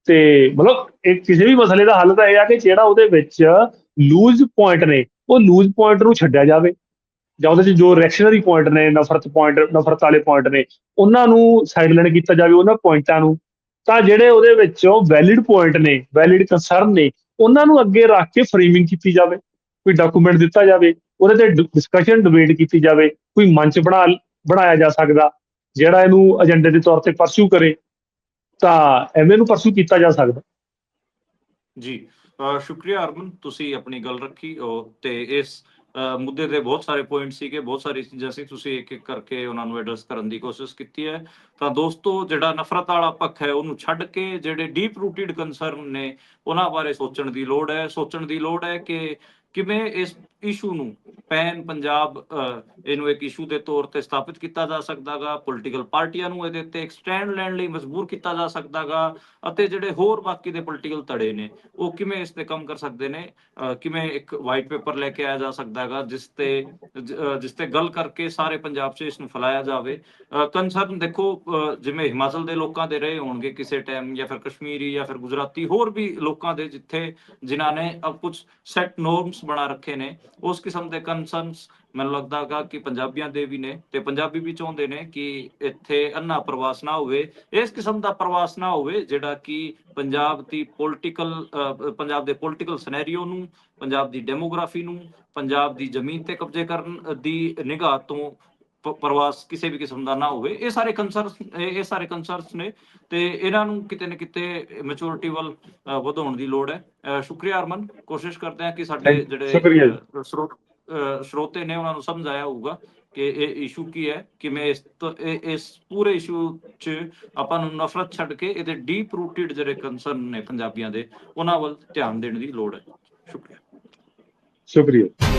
ਤੇ ਮਤਲਬ ਇਹ ਕਿਸੇ ਵੀ ਮਸਲੇ ਦਾ ਹੱਲ ਤਾਂ ਇਹ ਆ ਕਿ ਜਿਹੜਾ ਉਹਦੇ ਵਿੱਚ ਲੂਜ਼ ਪੁਆਇੰਟ ਨੇ, ਉਹ ਲੂਜ਼ ਪੁਆਇੰਟ ਨੂੰ ਛੱਡਿਆ ਜਾਵੇ, ਜਾਂ ਉਹਦੇ 'ਚ ਜੋ ਰਿਐਕਸ਼ਨਰੀ ਪੁਆਇੰਟ ਨੇ, ਨਫ਼ਰਤ ਵਾਲੇ ਪੁਆਇੰਟ ਨੇ, ਉਹਨਾਂ ਨੂੰ ਸਾਈਡਲਾਈਨ ਕੀਤਾ ਜਾਵੇ, ਉਹਨਾਂ ਪੁਆਇੰਟਾਂ ਨੂੰ। ਤਾਂ ਜਿਹੜੇ ਉਹਦੇ ਵਿੱਚੋਂ ਵੈਲਿਡ ਪੁਆਇੰਟ ਨੇ, ਵੈਲਿਡ ਕੰਸਰਨ ਨੇ, ਉਹਨਾਂ ਨੂੰ ਅੱਗੇ ਰੱਖ ਕੇ ਫਰੇਮਿੰਗ ਕੀਤੀ ਜਾਵੇ, ਕੋਈ ਡਾਕੂਮੈਂਟ ਦਿੱਤਾ ਜਾਵੇ, ਉਹਦੇ ਤੇ ਡਿਸਕਸ਼ਨ ਡਿਬੇਟ ਕੀਤੀ ਜਾਵੇ, ਕੋਈ ਮੰਚ ਬਣਾਇਆ ਜਾ ਸਕਦਾ ਜਿਹੜਾ ਇਹਨੂੰ ਏਜੰਡੇ ਦੇ ਤੌਰ ਤੇ ਪਰਸੂ ਕਰੇ, ਤਾਂ ਐਵੇਂ ਨੂੰ ਪਰਸੂ ਕੀਤਾ ਜਾ ਸਕਦਾ। ਜੀ, ਸ਼ੁਕਰੀਆ ਅਰਮਨ, ਤੁਸੀਂ ਆਪਣੀ ਗੱਲ ਰੱਖੀ ਤੇ ਇਸ ਮੁੱਦੇ ਦੇ ਬਹੁਤ ਸਾਰੇ ਪੁਆਇੰਟ ਸੀਗੇ, ਬਹੁਤ ਸਾਰੀ ਚੀਜ਼ਾਂ ਸੀ, ਤੁਸੀਂ ਇੱਕ ਇੱਕ ਕਰਕੇ ਉਹਨਾਂ ਨੂੰ ਐਡਰੈਸ ਕਰਨ ਦੀ ਕੋਸ਼ਿਸ਼ ਕੀਤੀ ਹੈ। ਤਾਂ ਦੋਸਤੋ, ਜਿਹੜਾ ਨਫ਼ਰਤ ਵਾਲਾ ਪੱਖ ਹੈ ਉਹਨੂੰ ਛੱਡ ਕੇ ਜਿਹੜੇ ਡੀਪ ਰੂਟਿਡ ਕੰਸਰਨ ਨੇ ਉਹਨਾਂ ਬਾਰੇ ਸੋਚਣ ਦੀ ਲੋੜ ਹੈ ਕਿ ਕਿਵੇਂ ਇਸ ਇਸ਼ੂ ਨੂੰ ਪੈਨ ਪੰਜਾਬ ਇਹਨੂੰ ਇੱਕ ਇਸ਼ੂ ਦੇ ਤੌਰ ਤੇ ਸਥਾਪਿਤ ਕੀਤਾ ਜਾ ਸਕਦਾ ਗਾ। ਪੋਲੀਟੀਕਲ ਪਾਰਟੀਆਂ ਨੂੰ ਇਹਦੇ ਉੱਤੇ ਇੱਕ ਸਟੈਂਡ ਲੈਣ ਲਈ ਮਜਬੂਰ ਕੀਤਾ ਜਾ ਸਕਦਾ ਗਾ, ਅਤੇ ਜਿਹੜੇ ਹੋਰ ਬਾਕੀ ਦੇ ਪੋਲੀਟੀਕਲ ਧੜੇ ਨੇ ਉਹ ਕਿਵੇਂ ਇਸ ਤੇ ਕੰਮ ਕਰ ਸਕਦੇ ਨੇ, ਕਿਵੇਂ ਇੱਕ ਵਾਈਟ ਪੇਪਰ ਲੈ ਕੇ ਆਇਆ ਜਾ ਸਕਦਾ ਗਾ ਜਿਸ ਤੇ ਗੱਲ ਕਰਕੇ ਸਾਰੇ ਪੰਜਾਬ 'ਚ ਇਸ ਨੂੰ ਫੈਲਾਇਆ ਜਾਵੇ। ਕੰਸਰਨ ਦੇਖੋ, ਜਿਵੇਂ ਹਿਮਾਚਲ ਦੇ ਲੋਕਾਂ ਦੇ ਰਹੇ ਹੋਣਗੇ ਕਿਸੇ ਟਾਈਮ, ਜਾਂ ਫਿਰ ਕਸ਼ਮੀਰੀ ਜਾਂ ਫਿਰ ਗੁਜਰਾਤੀ ਹੋਰ ਵੀ ਲੋਕਾਂ ਦੇ ਜਿਨ੍ਹਾਂ ਨੇ ਕੁਝ ਸੈਟ ਨੋਰਮਸ ਬਣਾ ਰੱਖੇ ਨੇ, ਉਸ ਕਿਸਮ ਦੇ ਕੰਸਰਨਸ ਮੈਨੂੰ ਲੱਗਦਾ ਗਾ ਕਿ ਪੰਜਾਬੀਆਂ ਦੇ ਵੀ ਨੇ, ਤੇ ਪੰਜਾਬੀ ਵੀ ਚਾਹੁੰਦੇ ਨੇ ਕਿ ਇੱਥੇ ਅੰਨਾ ਪ੍ਰਵਾਸ ਨਾ ਹੋਵੇ, ਇਸ ਕਿਸਮ ਦਾ ਪ੍ਰਵਾਸ ਨਾ ਹੋਵੇ ਜਿਹੜਾ ਕਿ ਪੰਜਾਬ ਦੇ ਪੋਲੀਟੀਕਲ ਸਿਨੈਰੀਓ ਨੂੰ, ਪੰਜਾਬ ਦੀ ਡੈਮੋਗ੍ਰਾਫੀ ਨੂੰ, ਪੰਜਾਬ ਦੀ ਜ਼ਮੀਨ ਤੇ ਕਬਜ਼ੇ ਕਰਨ ਦੀ ਨਿਗਾਹ ਤੋਂ ਪ੍ਰਵਾਸ ਕਿਸੇ ਵੀ ਕਿਸਮ ਦਾ ਨਾ ਹੋਵੇ। ਇਹ ਸਾਰੇ ਕੰਸਰਨਸ ਨੇ, ਤੇ ਇਹਨਾਂ ਨੂੰ ਕਿਤੇ ਨਾ ਕਿਤੇ ਮੈਚੁਰਿਟੀ ਵੱਲ ਵਧਾਉਣ ਦੀ ਲੋੜ ਹੈ। ਸ਼ੁਕਰੀਆ ਅਰਮਨ, ਕੋਸ਼ਿਸ਼ ਕਰਦੇ ਹਾਂ ਕਿ ਸਾਡੇ ਜਿਹੜੇ ਸ਼ੁਕਰੀਆ ਜੀ। ਸਰੋਤੇ ਨੇ ਉਹਨਾਂ ਨੂੰ ਸਮਝ ਆਇਆ ਹੋਊਗਾ ਕਿ ਇਹ ਇਸ਼ੂ ਕੀ ਹੈ, ਕਿਵੇਂ ਇਸ ਪੂਰੇ ਇਸ਼ੂ 'ਚ ਆਪਾਂ ਨੂੰ ਨਫ਼ਰਤ ਛੱਡ ਕੇ ਇਹਦੇ ਡੀਪ ਰੂਟਡ ਜਿਹੜੇ ਕੰਸਰਨ ਨੇ ਪੰਜਾਬੀਆਂ ਦੇ, ਉਹਨਾਂ ਵੱਲ ਧਿਆਨ ਦੇਣ ਦੀ ਲੋੜ ਹੈ। ਸ਼ੁਕਰੀਆ। ਸ਼ੁਕਰੀਆ।